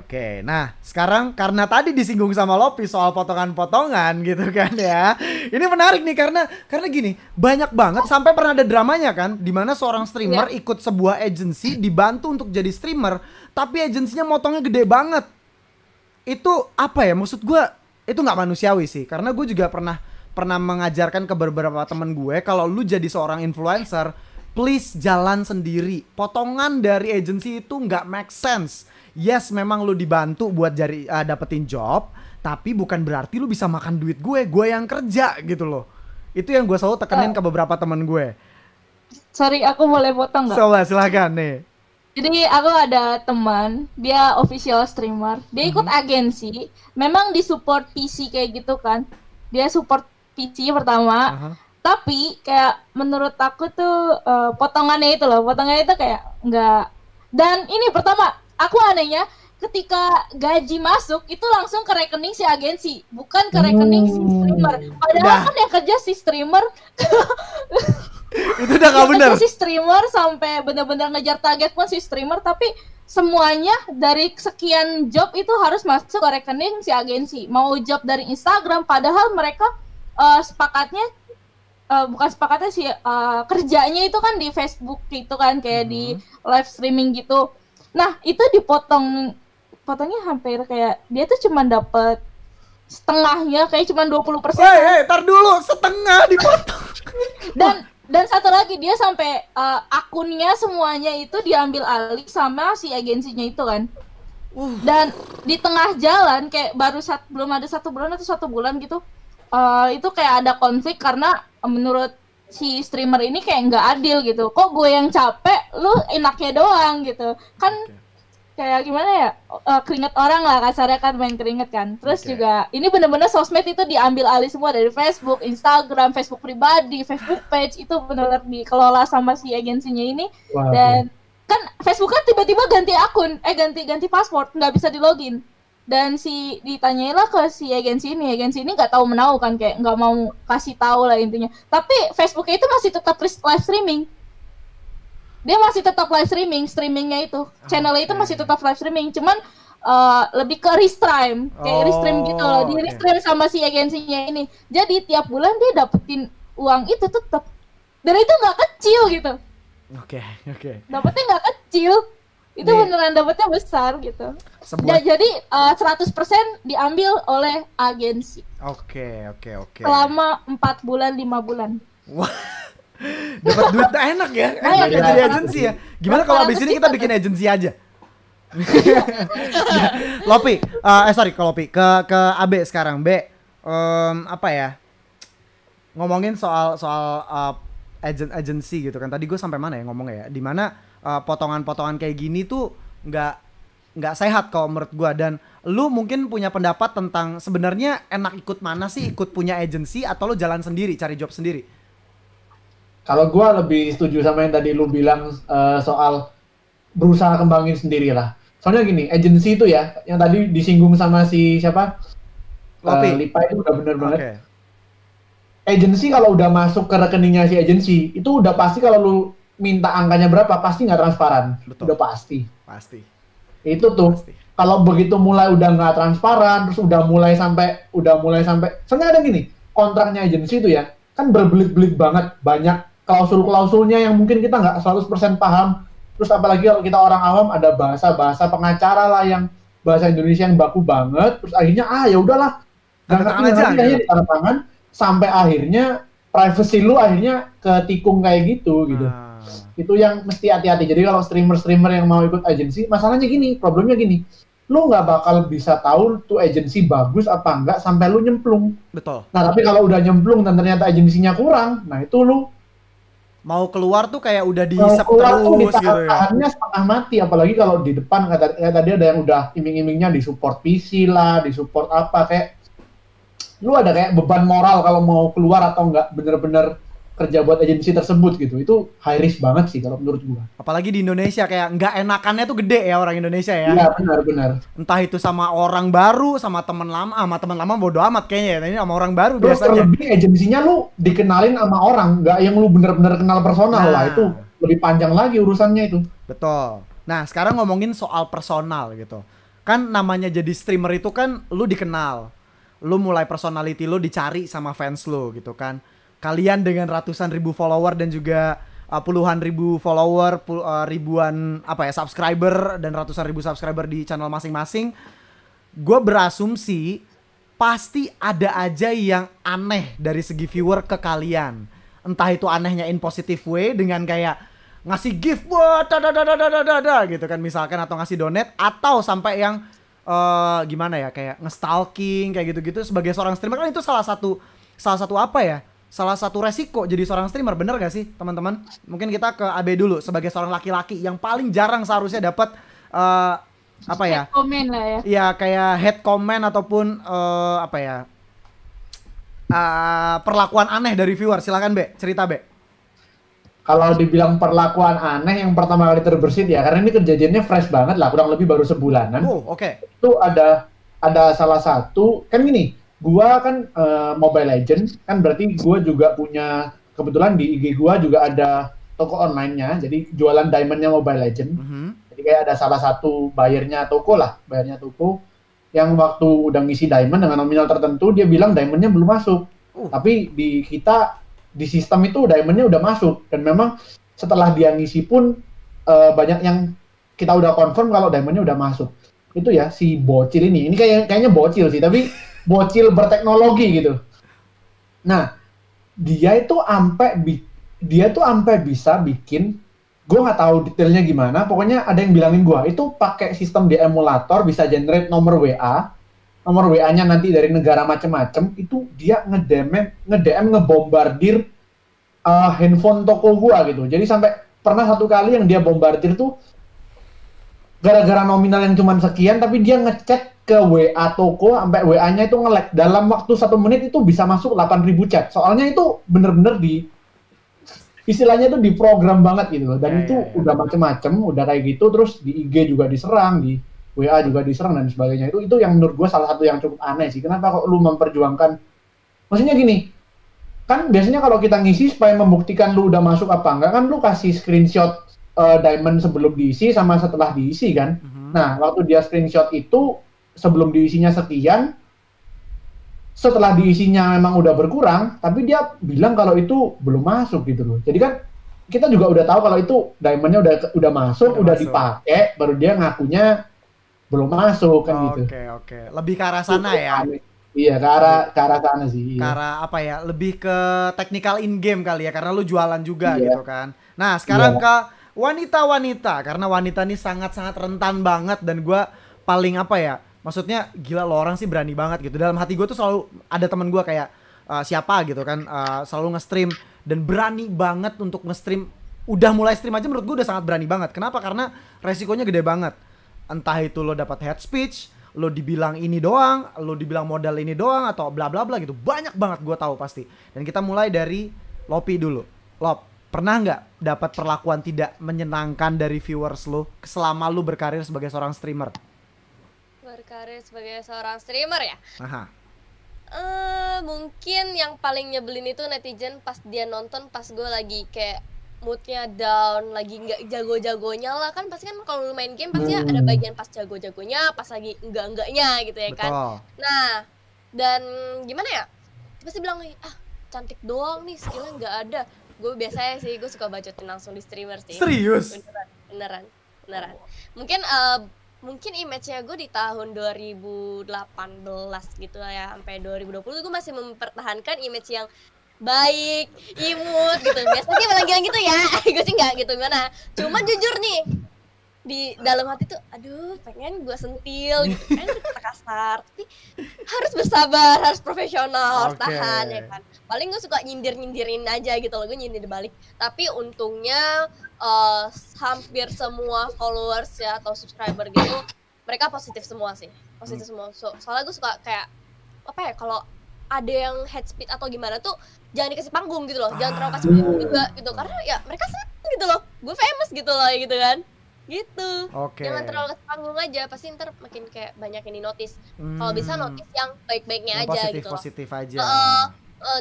Oke. Nah, sekarang karena tadi disinggung sama Lopi soal potongan-potongan gitu kan ya. Ini menarik nih karena gini, banyak banget sampai pernah ada dramanya kan, di mana seorang streamer ikut sebuah agency dibantu untuk jadi streamer, tapi agensinya motongnya gede banget. Itu apa ya? Maksud gue itu nggak manusiawi sih, karena gue juga pernah mengajarkan ke beberapa temen gue, kalau lu jadi seorang influencer, please jalan sendiri. Potongan dari agency itu nggak make sense. Yes, memang lu dibantu buat dapetin job, tapi bukan berarti lu bisa makan duit gue yang kerja gitu loh. Itu yang gue selalu tekenin ke beberapa temen gue. Sorry, aku boleh potong nggak? Silakan nih. Jadi aku ada teman, dia official streamer, dia ikut agensi, memang disupport PC kayak gitu kan. Dia support PC pertama, tapi kayak menurut aku tuh potongannya itu kayak nggak. Dan ini pertama, aku anehnya ketika gaji masuk itu langsung ke rekening si agensi, bukan ke rekening si streamer. Padahal kan yang kerja si streamer. Itu udah nggak benar. Si streamer sampai benar-benar ngejar target pun si streamer, tapi semuanya dari sekian job itu harus masuk ke rekening si agensi. Mau job dari Instagram, padahal mereka kerjanya itu kan di Facebook gitu kan, kayak di live streaming gitu. Nah, itu potongnya hampir kayak dia tuh cuma dapat setengahnya kayak cuma 20%. Tar dulu, setengah dipotong. Dan satu lagi dia sampai akunnya semuanya itu diambil alih sama si agensinya itu kan. Dan di tengah jalan kayak belum ada 1 bulan atau 1 bulan gitu, itu kayak ada konflik karena menurut si streamer ini kayak nggak adil gitu. Kok gue yang capek, lu enaknya doang gitu kan. Kayak gimana ya, keringet orang lah kasarnya kan, main keringet kan. Terus juga ini bener-bener sosmed itu diambil alih semua dari Facebook, Instagram, Facebook pribadi, Facebook page itu bener-bener dikelola sama si agensinya ini. Dan kan Facebook kan tiba-tiba ganti akun, ganti password, nggak bisa di login. Dan ditanyailah ke si agensi ini nggak tahu menau kan, kayak nggak mau kasih tahu lah intinya. Tapi Facebooknya itu masih tetap live streaming. Dia masih tetap live streamingnya itu, channelnya itu masih tetap live streaming, cuman lebih ke restream, kayak restream gitu loh, di restream sama si agensinya ini. Jadi tiap bulan dia dapetin uang itu tetap, dan itu nggak kecil gitu. Oke. Dapetnya nggak kecil, itu beneran dapetnya besar gitu. Jadi 100% diambil oleh agensi. Oke. Selama 4 bulan, 5 bulan. Wah. Dapat duit enak ya, jadi agensi ya. Gimana kalau abis ini kita bikin agensi aja? Lopi, kalau Lopi ke Abe sekarang, Be, apa ya? Ngomongin soal agensi gitu kan. Tadi gue sampai mana ya ngomongnya ya? Dimana potongan-potongan kayak gini tuh nggak sehat kalau menurut gue. Dan lu mungkin punya pendapat tentang sebenarnya enak ikut mana sih? Ikut punya agensi atau lu jalan sendiri, cari job sendiri? Kalau gue lebih setuju sama yang tadi lu bilang soal berusaha kembangin sendiri lah. Soalnya gini, agensi itu ya, yang tadi disinggung sama si siapa? Lipa itu udah bener banget. Agensi kalau udah masuk ke rekeningnya si agensi, itu udah pasti kalau lu minta angkanya berapa, pasti nggak transparan. Betul. Udah pasti. Itu tuh, kalau begitu mulai udah nggak transparan, terus udah mulai sampai, soalnya ada gini, kontraknya agensi itu ya, kan berbelit-belit banget, banyak klausul-klausulnya yang mungkin kita nggak 100% paham. Terus apalagi kalau kita orang awam, ada bahasa-bahasa pengacara lah yang bahasa Indonesia yang baku banget. Terus akhirnya ya udahlah, nggak ngerti aja tanda tangan, sampai akhirnya privacy lu akhirnya ketikung kayak gitu. Itu yang mesti hati-hati. Jadi kalau streamer-streamer yang mau ikut agensi, masalahnya gini, problemnya gini, lu nggak bakal bisa tahu tuh agensi bagus apa enggak sampai lu nyemplung. Betul. Nah tapi kalau udah nyemplung dan ternyata agensinya kurang, nah itu lu mau keluar tuh kayak udah dihisap terus gitu ya. Tahannya setengah mati, apalagi kalau di depan kayak tadi ada yang udah iming-imingnya di support PC lah, di support apa, kayak lu ada kayak beban moral kalau mau keluar atau enggak bener-bener kerja buat agensi tersebut gitu. Itu high risk banget sih kalau menurut gua. Apalagi di Indonesia kayak nggak enakannya tuh gede ya orang Indonesia ya. Iya benar. Entah itu sama orang baru, sama teman lama bodo amat kayaknya ya. Ini sama orang baru terus biasanya. Terlebih agensinya lu dikenalin sama orang, nggak yang lu bener-bener kenal personal lah. Itu lebih panjang lagi urusannya itu. Betul. Nah sekarang ngomongin soal personal gitu. Kan namanya jadi streamer itu kan lu dikenal. Lu mulai personality lu dicari sama fans lu gitu kan. Kalian dengan ratusan ribu follower dan juga puluhan ribu follower, ribuan subscriber dan ratusan ribu subscriber di channel masing-masing, gue berasumsi pasti ada aja yang aneh dari segi viewer ke kalian. Entah itu anehnya in positive way dengan kayak ngasih gift buat gitu kan misalkan, atau ngasih donate, atau sampai yang gimana ya, kayak nge-stalking kayak gitu-gitu. Sebagai seorang streamer kan itu salah satu resiko jadi seorang streamer, bener gak sih teman-teman? Mungkin kita ke AB dulu sebagai seorang laki-laki yang paling jarang seharusnya dapat head comment lah ya. Iya, kayak head comment ataupun perlakuan aneh dari viewer. Silakan Be, cerita Be. Kalau dibilang perlakuan aneh yang pertama kali terbersit ya, karena ini kejadiannya fresh banget lah, kurang lebih baru sebulanan. Itu ada salah satu, kan gini, gua kan Mobile Legends, kan berarti gua juga punya, kebetulan di IG gua juga ada toko online-nya, jadi jualan diamond-nya Mobile Legends. Jadi kayak ada salah satu bayarnya toko, yang waktu udah ngisi diamond dengan nominal tertentu, dia bilang diamond-nya belum masuk. Tapi di sistem itu diamond-nya udah masuk, dan memang setelah dia ngisi pun banyak yang kita udah confirm kalau diamond-nya udah masuk. Itu ya si bocil ini kayaknya bocil sih, tapi bocil berteknologi gitu. Nah, dia tuh ampe bisa bikin, gue nggak tahu detailnya gimana, pokoknya ada yang bilangin gue itu pakai sistem di emulator bisa generate nomor WA-nya nanti dari negara macem-macem, itu dia nge-DM ngebombardir handphone toko gue gitu. Jadi sampai pernah satu kali yang dia bombardir tuh gara-gara nominal yang cuma sekian, tapi dia ngechat ke WA toko sampai WA-nya itu nge-lag. Dalam waktu 1 menit itu bisa masuk 8.000 chat. Soalnya itu bener-bener istilahnya itu diprogram banget gitu loh. Dan itu udah macem-macem, udah kayak gitu. Terus di IG juga diserang, di WA juga diserang dan sebagainya. Itu yang menurut gue salah satu yang cukup aneh sih. Kenapa kok lu memperjuangkan? Maksudnya gini, kan biasanya kalau kita ngisi supaya membuktikan lu udah masuk apa enggak, kan lu kasih screenshot diamond sebelum diisi sama setelah diisi kan. Nah, waktu dia screenshot itu sebelum diisinya sekian, setelah diisinya memang udah berkurang, tapi dia bilang kalau itu belum masuk gitu loh. Jadi kan kita juga udah tahu kalau itu diamondnya udah masuk, udah dipakai, baru dia ngakunya belum masuk kan gitu. Oke. Lebih ke arah sana ya. Iya, ke arah sana sih. Ke arah apa ya? Lebih ke technical in game kali ya, karena lu jualan juga gitu kan. Nah, sekarang ke wanita-wanita, karena wanita nih sangat-sangat rentan banget, dan gue paling apa ya? Maksudnya gila, lo orang sih berani banget gitu. Dalam hati gue tuh selalu ada teman gue kayak siapa gitu kan, selalu nge-stream dan berani banget untuk nge-stream. Udah mulai stream aja menurut gue udah sangat berani banget. Kenapa? Karena resikonya gede banget. Entah itu lo dapat hate speech, lo dibilang ini doang, lo dibilang modal ini doang, atau bla bla bla gitu. Banyak banget gue tahu pasti. Dan kita mulai dari Lopi dulu. Lop, pernah nggak dapat perlakuan tidak menyenangkan dari viewers lo selama lo berkarir sebagai seorang streamer? Berkarir sebagai seorang streamer ya? Aha. Mungkin yang paling nyebelin itu netizen pas dia nonton pas gue lagi kayak moodnya down, lagi nggak jago-jagonya lah. Kan pasti kan kalau lu main game pasti ada bagian pas jago-jagonya, pas lagi enggak-enggaknya gitu ya. Betul. Kan. Nah, dan gimana ya? Pasti bilang, cantik doang nih, skillnya nggak ada. Gue biasanya sih, gue suka bacotin langsung di streamer sih. Serius? Beneran. Mungkin image-nya gue di tahun 2018 gitu ya, sampai 2020 gue masih mempertahankan image yang baik, imut gitu. Biasanya bilang gitu ya, gue sih nggak gitu gimana. Cuma jujur nih, di dalam hati tuh, aduh pengen gue sentil gitu kan, kata kasar. Tapi harus bersabar, harus profesional, harus tahan ya kan. Paling gue suka nyindirin aja gitu loh, gue nyindir balik. Tapi untungnya hampir semua followers ya atau subscriber gitu, mereka positif semua sih, positif semua. Soalnya gue suka kayak apa ya, kalau ada yang head speed atau gimana tuh jangan dikasih panggung gitu loh, jangan terlalu kasih panggung juga gitu, karena ya mereka seneng gitu loh, gue famous gitu loh gitu kan, gitu. Jangan terlalu kasih panggung aja, pasti ntar makin kayak banyak yang di notice. Kalau bisa notice yang baik-baiknya aja gitu loh. Positif aja.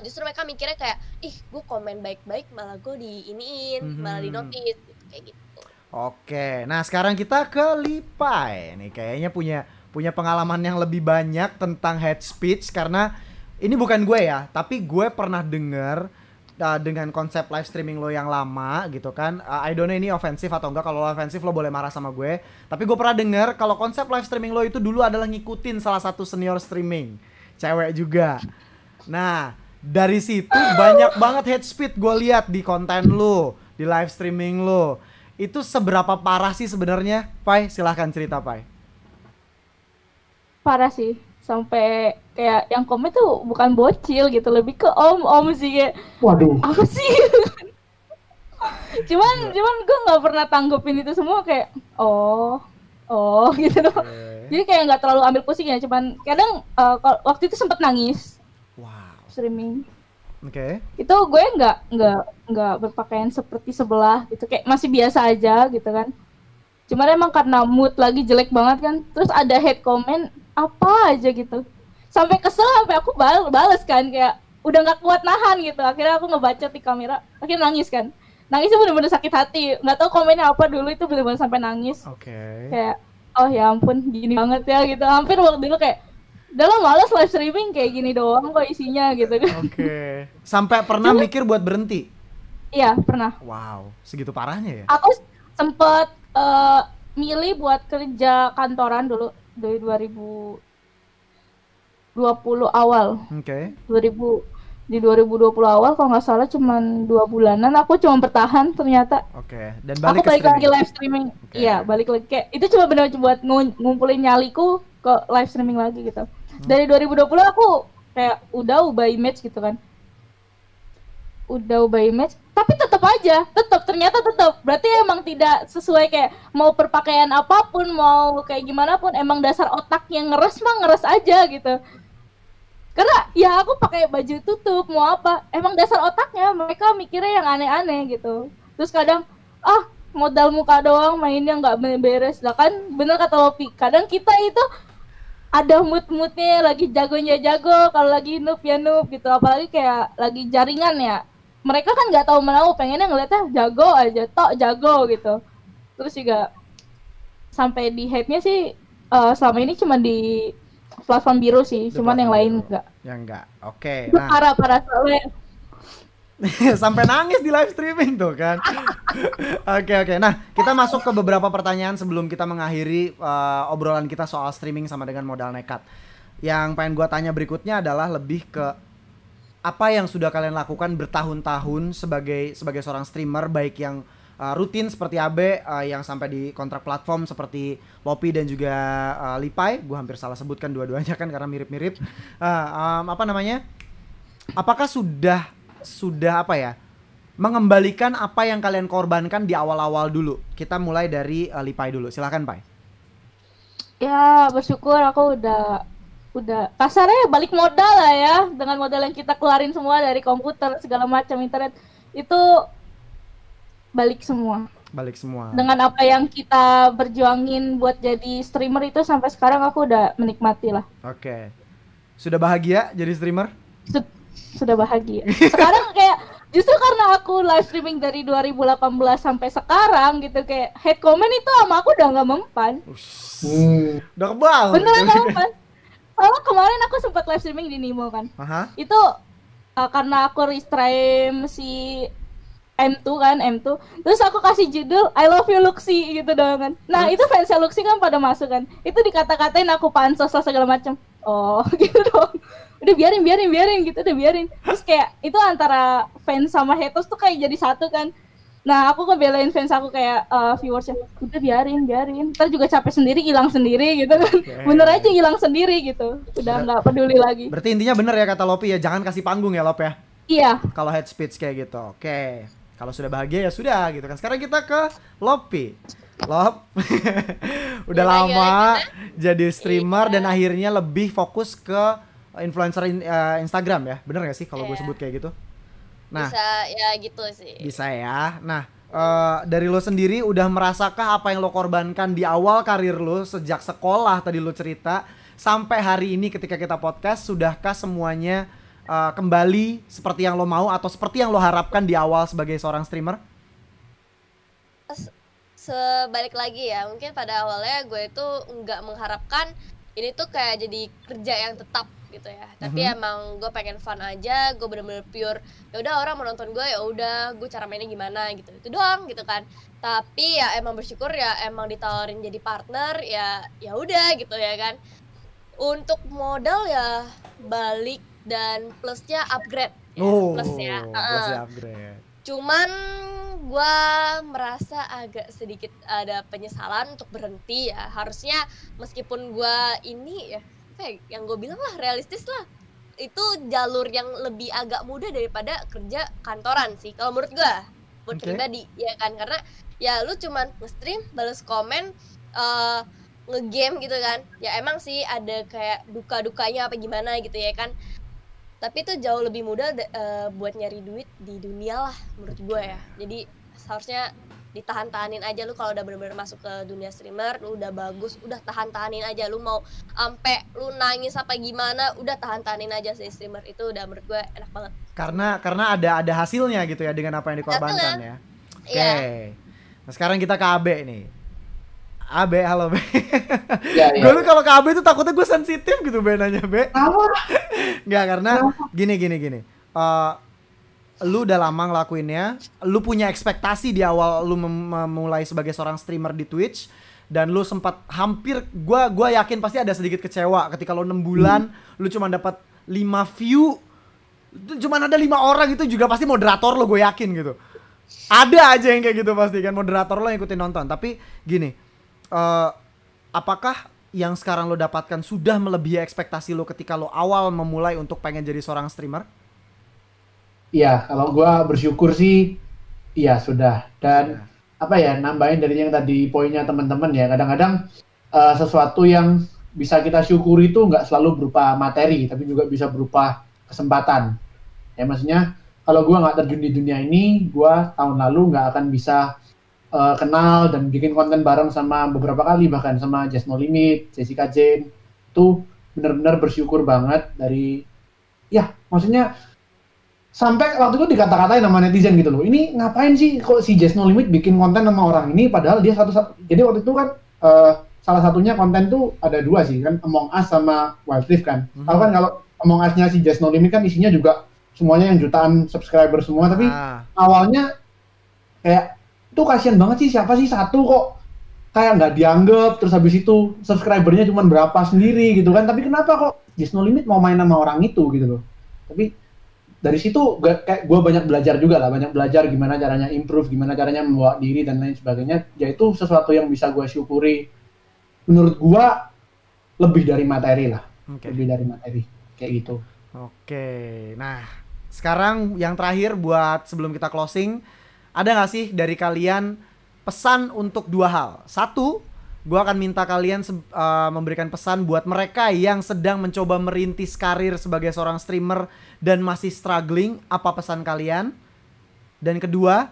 Justru mereka mikirnya kayak, ih gue komen baik-baik malah gue diiniin, malah di notice gitu, kayak gitu. Oke, nah sekarang kita ke Lipai nih, kayaknya punya pengalaman yang lebih banyak tentang hate speech, karena ini bukan gue ya, tapi gue pernah denger dengan konsep live streaming lo yang lama gitu kan. I don't know ini ofensif atau enggak. Kalau ofensif lo boleh marah sama gue, tapi gue pernah denger kalau konsep live streaming lo itu dulu adalah ngikutin salah satu senior streaming cewek juga. Nah, dari situ banyak banget hate speech gue lihat di konten lo, di live streaming lo. Itu seberapa parah sih sebenarnya, Pai? Silahkan cerita, Pai. Parah sih, sampai kayak yang komen tuh bukan bocil gitu, lebih ke om sih, kayak waduh, apa sih? cuman gue nggak pernah tanggepin itu semua, kayak oh gitu loh. Jadi kayak nggak terlalu ambil pusing ya, cuman kadang waktu itu sempet nangis. Streaming. Itu gue nggak berpakaian seperti sebelah gitu, kayak masih biasa aja gitu kan. Cuman emang karena mood lagi jelek banget kan, terus ada hate comment apa aja gitu, sampai kesel, sampai aku bales kan, kayak udah nggak kuat nahan gitu. Akhirnya aku ngebacot di kamera, akhirnya nangis kan. Nangisnya bener-bener sakit hati, nggak tahu komennya apa dulu, itu bener-bener sampai nangis. Kayak oh ya ampun, gini banget ya gitu. Hampir waktu dulu kayak udah lah, males live streaming kayak gini doang kok isinya gitu kan. Sampai pernah mikir buat berhenti? Iya, pernah. Wow, segitu parahnya ya? Aku sempet milih buat kerja kantoran dulu dari awal. Oke. 2020 awal kalau nggak salah cuman 2 bulanan aku cuma bertahan ternyata. Oke. Dan Aku balik ke balik lagi streaming. live streaming. Oke. Iya, balik lagi kayak itu cuma benar buat ngumpulin nyaliku ke live streaming lagi gitu. Dari 2020 aku kayak udah ubah image gitu kan. Udah ubah image, tapi ternyata tetap. Berarti emang tidak sesuai kayak mau perpakaian apapun, mau kayak gimana pun emang dasar otak yang ngeres mah ngeres aja gitu. Karena ya aku pakai baju tutup mau apa? Emang dasar otaknya mereka mikirnya yang aneh-aneh gitu. Terus kadang modal muka doang mainnya nggak beres. Lah kan bener kata Lopi, kadang kita itu ada mood-moodnya lagi jagonya jago, kalau lagi noob ya noob gitu. Apalagi kayak lagi jaringan ya. Mereka kan nggak tahu menahu, pengennya ngeliatnya jago aja, jago gitu. Terus juga sampai di hate-nya sih selama ini cuma di platform biru sih, cuman yang lain enggak. Yang enggak. Oke. Nah, Parah soalnya. sampai nangis di live streaming tuh kan. Oke. Nah, kita masuk ke beberapa pertanyaan sebelum kita mengakhiri obrolan kita soal streaming sama dengan modal nekat. Yang pengen gua tanya berikutnya adalah lebih ke apa yang sudah kalian lakukan bertahun-tahun sebagai seorang streamer, baik yang rutin seperti Abe, yang sampai di kontrak platform seperti Lopi dan juga Lipai. Gue hampir salah sebutkan dua-duanya kan karena mirip-mirip. Apakah sudah apa ya, mengembalikan apa yang kalian korbankan di awal-awal dulu? Kita mulai dari Lipai dulu. Silahkan Pai. Ya bersyukur aku udah kasarnya balik modal lah ya, dengan modal yang kita keluarin semua dari komputer segala macam internet itu balik semua dengan apa yang kita berjuangin buat jadi streamer itu. Sampai sekarang aku udah menikmati lah. Oke. Sudah bahagia jadi streamer? Sudah bahagia sekarang. Kayak justru karena aku live streaming dari 2018 sampai sekarang gitu, kayak hate comment itu sama aku udah nggak mempan. Udah kebal beneran nggak mempan. Soalnya kemarin aku sempat live streaming di Nimo kan. Itu karena aku restream si M2 kan, M2. Terus aku kasih judul I love you Luxi gitu doang kan. Nah, itu fansnya Luxi kan pada masuk kan. Itu dikata-katain aku pansos lah segala macam. Oh, gitu dong. Udah biarin gitu, udah biarin. Terus kayak itu antara fans sama haters tuh kayak jadi satu kan. Nah, aku ngebelain fans aku kayak viewersnya, udah biarin. Ntar juga capek sendiri, hilang sendiri gitu kan. Bener aja hilang sendiri gitu. Udah nggak peduli lagi. Berarti intinya bener ya kata Lopi ya, jangan kasih panggung ya Lop ya. Iya. Kalau hate speech kayak gitu. Oke. Kalau sudah bahagia ya sudah gitu kan. Sekarang kita ke Lopi. Lop. Udah lama jadi streamer dan akhirnya lebih fokus ke influencer Instagram ya. Bener gak sih kalau gue sebut kayak gitu? Nah, bisa ya gitu sih. Bisa ya. Nah, dari lo sendiri udah merasakah apa yang lo korbankan di awal karir lo sejak sekolah tadi lo cerita sampai hari ini ketika kita podcast, sudahkah semuanya kembali seperti yang lo mau atau seperti yang lo harapkan di awal sebagai seorang streamer? Sebalik lagi ya, mungkin pada awalnya gue itu nggak mengharapkan ini tuh kayak jadi kerja yang tetap gitu ya. Tapi emang gue pengen fun aja, gue bener-bener pure. Ya udah orang mau nonton gue, ya udah gue cara mainnya gimana gitu. Itu doang gitu kan. Tapi ya emang bersyukur ya emang ditawarin jadi partner, ya udah gitu ya kan. Untuk modal ya balik dan plusnya upgrade ya, plusnya upgrade. Cuman gue merasa agak sedikit ada penyesalan untuk berhenti ya. Harusnya meskipun gue ini ya kayak yang gue bilang lah, realistis lah, itu jalur yang lebih agak mudah daripada kerja kantoran sih kalau menurut gue, buat pribadi ya kan. Karena ya lu cuman nge-stream, balas komen, nge-game gitu kan. Ya emang sih ada kayak duka-dukanya apa gimana gitu ya kan. Tapi itu jauh lebih mudah buat nyari duit di dunia lah menurut gue ya. Jadi seharusnya ditahan-tahanin aja. Lu kalau udah bener-bener masuk ke dunia streamer, lu udah bagus, udah tahan-tahanin aja. Lu mau ampe lu nangis apa gimana, udah tahan-tahanin aja sih streamer. Itu udah menurut gue enak banget. Karena ada hasilnya gitu ya dengan apa yang dikorbankan ya. Oke. Nah, sekarang kita ke Abe nih. Abe, halo Be. Ya. Gue kalau ke Abe tuh takutnya gue sensitif gitu Be nanya Be. Nggak, karena gini. Lu udah lama ngelakuinnya, lu punya ekspektasi di awal lu memulai sebagai seorang streamer di Twitch, dan lu sempat hampir, gua yakin pasti ada sedikit kecewa ketika lo 6 bulan lu cuma dapat 5 view, cuma ada 5 orang, itu juga pasti moderator lo, gue yakin gitu. Ada aja yang kayak gitu pasti kan, moderator lo yang ikutin nonton. Tapi gini, apakah yang sekarang lo dapatkan sudah melebihi ekspektasi lo ketika lo awal memulai untuk pengen jadi seorang streamer? Iya, kalau gua bersyukur sih, iya sudah. Dan apa ya, nambahin dari yang tadi poinnya teman-teman ya, kadang-kadang sesuatu yang bisa kita syukuri itu nggak selalu berupa materi, tapi juga bisa berupa kesempatan. Ya maksudnya, kalau gua nggak terjun di dunia ini, gua tahun lalu nggak akan bisa kenal dan bikin konten bareng sama beberapa kali, bahkan sama Just No Limit, Jessica Jane. Itu benar-benar bersyukur banget dari, ya maksudnya, sampai waktu itu dikata-katain sama netizen gitu loh, ini ngapain sih kok si Just No Limit bikin konten sama orang ini, padahal dia jadi waktu itu kan salah satunya konten tuh ada 2 sih kan, Among Us sama Wild Rift kan. Tahu kan kalau Among Us-nya si Just No Limit kan isinya juga semuanya yang jutaan subscriber semua, tapi awalnya kayak itu kasihan banget sih, siapa sih satu kok kayak nggak dianggap, terus habis itu subscribernya cuma berapa sendiri gitu kan, tapi kenapa kok Just No Limit mau main sama orang itu gitu loh. Tapi dari situ kayak gue banyak belajar juga lah, banyak belajar gimana caranya improve, gimana caranya membawa diri dan lain sebagainya. Ya itu sesuatu yang bisa gue syukuri, menurut gue lebih dari materi lah. Lebih dari materi kayak gitu. Nah sekarang yang terakhir buat sebelum kita closing, ada nggak sih dari kalian pesan untuk 2 hal? 1, gue akan minta kalian memberikan pesan buat mereka yang sedang mencoba merintis karir sebagai seorang streamer dan masih struggling. Apa pesan kalian? Dan kedua,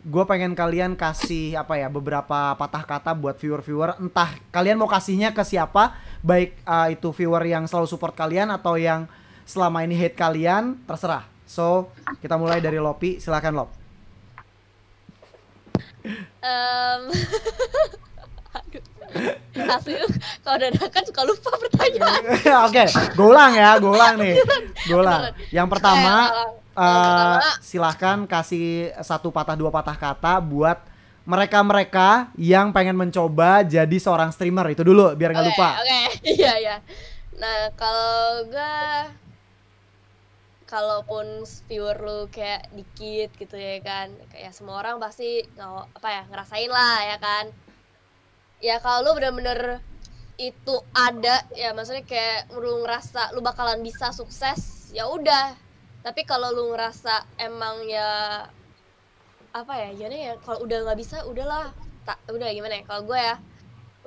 gue pengen kalian kasih beberapa patah kata buat viewer-viewer. Entah kalian mau kasihnya ke siapa, baik itu viewer yang selalu support kalian atau yang selama ini hate kalian, terserah. So kita mulai dari Lopi, silakan Lop. Asli lu kalau dadakan suka lupa pertanyaan. Oke, gue ulang nih. Yang pertama, silahkan kasih 1 patah 2 patah kata buat mereka-mereka yang pengen mencoba jadi seorang streamer. Itu dulu biar nggak lupa. Oke. Iya. Nah, kalau gue, kalaupun viewer lu kayak dikit gitu ya kan, kayak semua orang pasti ngerasain lah ya kan. Ya kalau lu bener-bener itu ada, ya maksudnya kayak lu ngerasa lu bakalan bisa sukses, ya udah. Tapi kalau lu ngerasa emang ya gimana ya, kalau udah nggak bisa udahlah, udah gimana ya, kalau gue ya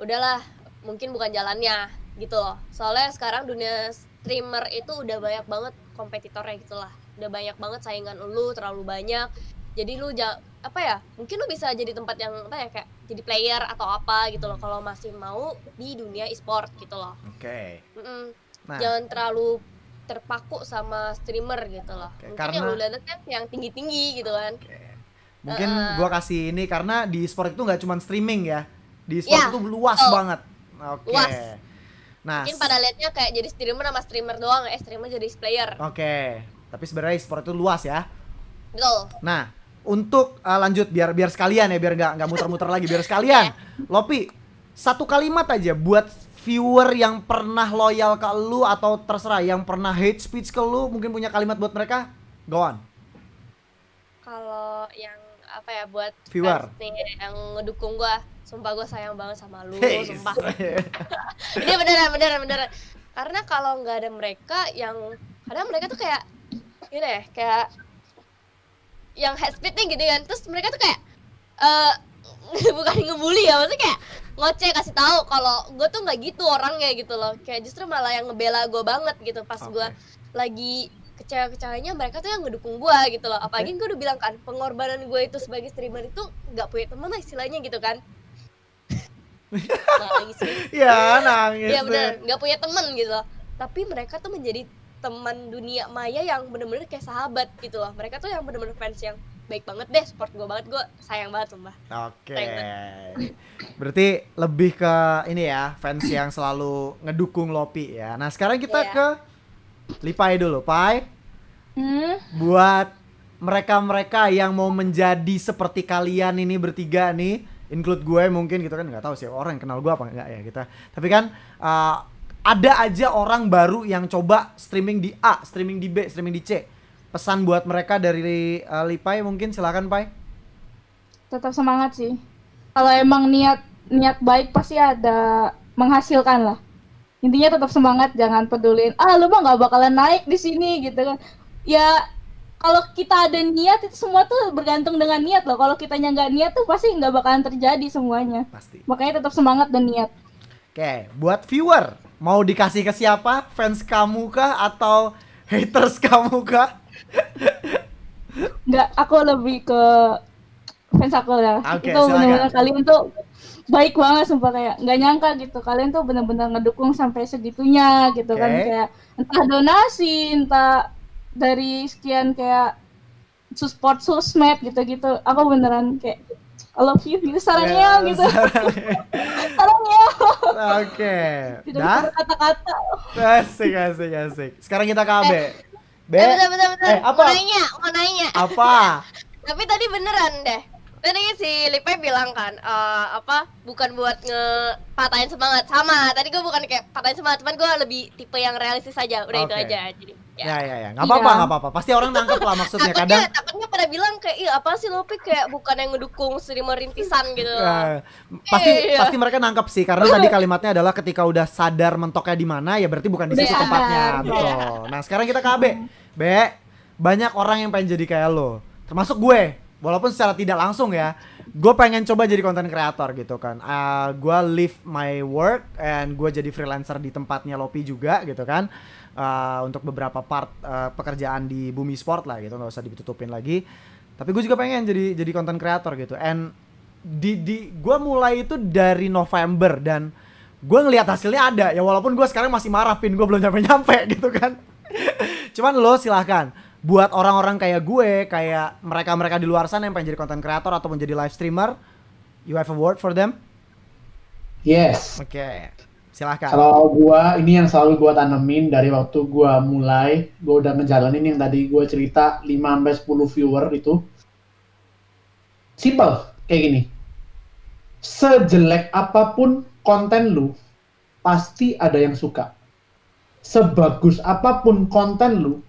udahlah, mungkin bukan jalannya gitu loh. Soalnya sekarang dunia streamer itu udah banyak banget kompetitornya gitu lah, udah banyak banget saingan lu, terlalu banyak. Jadi lu mungkin lu bisa jadi tempat yang kayak jadi player atau apa gitu loh, kalau masih mau di dunia e-sport gitu loh. Nah, jangan terlalu terpaku sama streamer gitu loh. Mungkin karena yang lu lihat kan yang tinggi-tinggi gitu kan. Mungkin gua kasih ini karena di e-sport itu nggak cuma streaming ya, di e-sport itu luas banget. Luas. Nah, mungkin pada liatnya kayak jadi streamer sama streamer doang, streamer jadi player. Tapi sebenarnya e-sport itu luas ya. Betul. Nah, untuk lanjut biar sekalian ya, biar nggak muter-muter lagi, biar sekalian. Lopi, 1 kalimat aja buat viewer yang pernah loyal ke lu atau terserah yang pernah hate speech ke lu, mungkin punya kalimat buat mereka. Go on. Kalau yang buat viewer nih yang ngedukung gua, sumpah gua sayang banget sama lu, sumpah. Ini beneran. Karena kalau nggak ada mereka, yang kadang mereka tuh kayak gini ya, kayak yang head speednya gitu kan, terus mereka tuh kayak bukan ngebully ya, maksudnya kayak ngoceh, kasih tahu kalau gue tuh nggak gitu orangnya gitu loh, kayak justru malah yang ngebela gue banget gitu pas gue lagi kecewa-kecewanya, mereka tuh yang ngedukung gue gitu loh. Apalagi gue udah bilang kan, pengorbanan gue itu sebagai streamer itu nggak punya teman lah istilahnya gitu kan. Nangis ya nangis ya bener, nggak punya teman gitu loh, tapi mereka tuh menjadi teman dunia maya yang bener-bener kayak sahabat gitu loh. Mereka tuh yang bener-bener fans yang baik banget deh, support gue banget, gue sayang banget sumpah. Berarti lebih ke ini ya, fans yang selalu ngedukung Lopi ya. Nah sekarang kita ke Lipai dulu, Pai. Buat mereka-mereka yang mau menjadi seperti kalian ini bertiga nih, include gue mungkin gitu kan, nggak tahu sih orang yang kenal gue apa enggak ya kita. Tapi kan ada aja orang baru yang coba streaming di A, streaming di B, streaming di C. Pesan buat mereka dari Lipai mungkin, silakan Pai. Tetap semangat sih. Kalau emang niat baik pasti ada menghasilkan lah. Intinya tetap semangat, jangan pedulin lu mah nggak bakalan naik di sini gitu kan. Ya kalau kita ada niat itu semua tuh bergantung dengan niat loh. Kalau kitanya nggak niat tuh pasti nggak bakalan terjadi semuanya. Pasti. Makanya tetap semangat dan niat. Oke, buat viewer mau dikasih ke siapa? Fans kamu kah atau haters kamu kah? Nggak, aku lebih ke fans aku ya. Oke, Itu silakan. benar-benar kalian tuh baik banget, sumpah kayak nggak nyangka gitu. Kalian tuh benar-benar ngedukung sampai segitunya gitu kan, Oke. kayak entah donasi, entah dari sekian kayak support sosmed gitu-gitu. Aku beneran kayak I love you gitu, sarangnya gitu. Sarangnya. Oke. Tidak Dah? bisa berkata-kata. Asik. Sekarang kita ke AB. B. Bentar. Apa? Mau nanya. Apa? Tapi tadi beneran deh. Tadi si Lipe bilang kan, bukan buat ngepatahin semangat. Sama, tadi gue bukan kayak patahin semangat, cuman gue lebih tipe yang realistis aja. Udah itu Oke. aja. Jadi, Ya. Nggak apa-apa. Pasti orang nangkep lah maksudnya. Kadang Takutnya pada bilang kayak, iya apa sih Lopi kayak bukan yang ngedukung streamer rintisan gitu. pasti mereka nangkep sih, karena tadi kalimatnya adalah ketika udah sadar mentoknya di mana ya berarti bukan di situ Udah tempatnya. sadar. Betul. Nah, sekarang kita ke AB. B. Banyak orang yang pengen jadi kayak lo. Termasuk gue. Walaupun secara tidak langsung ya, gue pengen coba jadi content creator gitu kan. Gue leave my work and gue jadi freelancer di tempatnya Lopi juga gitu kan. Untuk beberapa part pekerjaan di Bumi Sport lah gitu, nggak usah ditutupin lagi. Tapi gue juga pengen jadi content creator gitu. And gue mulai itu dari November dan gue ngelihat hasilnya ada ya, walaupun gue sekarang masih marah gue belum nyampe gitu kan. Cuman lo silahkan buat orang-orang kayak gue, kayak mereka di luar sana yang pengen jadi content creator ataupun jadi live streamer, you have a word for them? Yes. Oke, silahkan. Kalau gua, ini yang selalu gua tanemin dari waktu gua mulai, gua udah ngejalanin yang tadi gua cerita 5-10 viewer itu. Simple, kayak gini. Sejelek apapun konten lu, pasti ada yang suka. Sebagus apapun konten lu,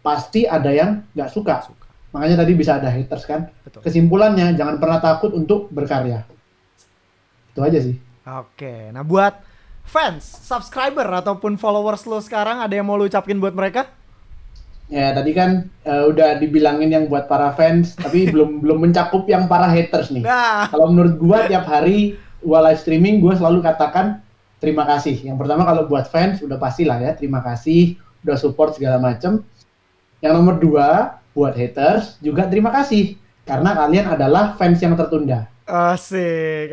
pasti ada yang nggak suka. Makanya tadi bisa ada haters kan. Betul. Kesimpulannya, jangan pernah takut untuk berkarya. Itu aja sih. Oke, nah buat fans, subscriber ataupun followers lo sekarang, ada yang mau lo ucapin buat mereka? Ya tadi kan udah dibilangin yang buat para fans, tapi belum mencakup yang para haters nih. Nah, Kalau menurut gua tiap hari gua live streaming, gua selalu katakan terima kasih. Yang pertama kalau buat fans udah pastilah ya, terima kasih udah support segala macem. Yang nomor 2 buat haters juga terima kasih karena kalian adalah fans yang tertunda. asik.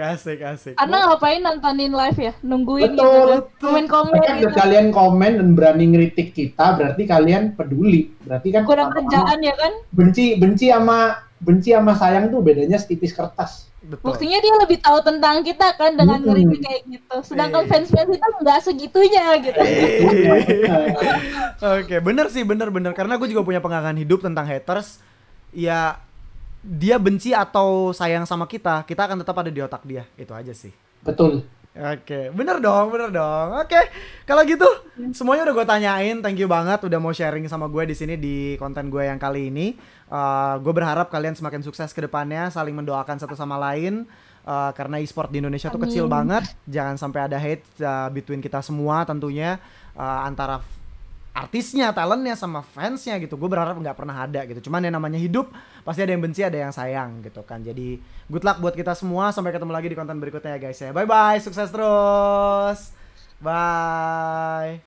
Karena ngapain nontonin live ya, nungguin Betul, gitu kan, betul. komen-komen Mereka gitu. kalian komen dan berani ngeritik kita, berarti kalian peduli. Berarti kan Kurang kerjaan ya kan. benci sama sayang tuh bedanya setipis kertas. Betul. Buktinya dia lebih tahu tentang kita kan dengan ngeritik kayak gitu. Sedangkan fans-fans kita nggak segitunya gitu. Oke, bener sih, bener. Karena gue juga punya pengalaman hidup tentang haters. Ya, dia benci atau sayang sama kita akan tetap ada di otak dia. Itu aja sih. Betul. Oke, bener dong. Oke, kalau gitu semuanya udah gue tanyain. Thank you banget udah mau sharing sama gue di sini di konten gue yang kali ini. Gue berharap kalian semakin sukses ke depannya, saling mendoakan satu sama lain. Karena e-sport di Indonesia tuh kecil banget. Jangan sampai ada hate between kita semua tentunya, antara artisnya, talentnya sama fansnya gitu. Gue berharap nggak pernah ada gitu. Cuman yang namanya hidup pasti ada yang benci, ada yang sayang gitu kan. Jadi good luck buat kita semua. Sampai ketemu lagi di konten berikutnya ya guys ya. Bye bye, sukses terus. Bye.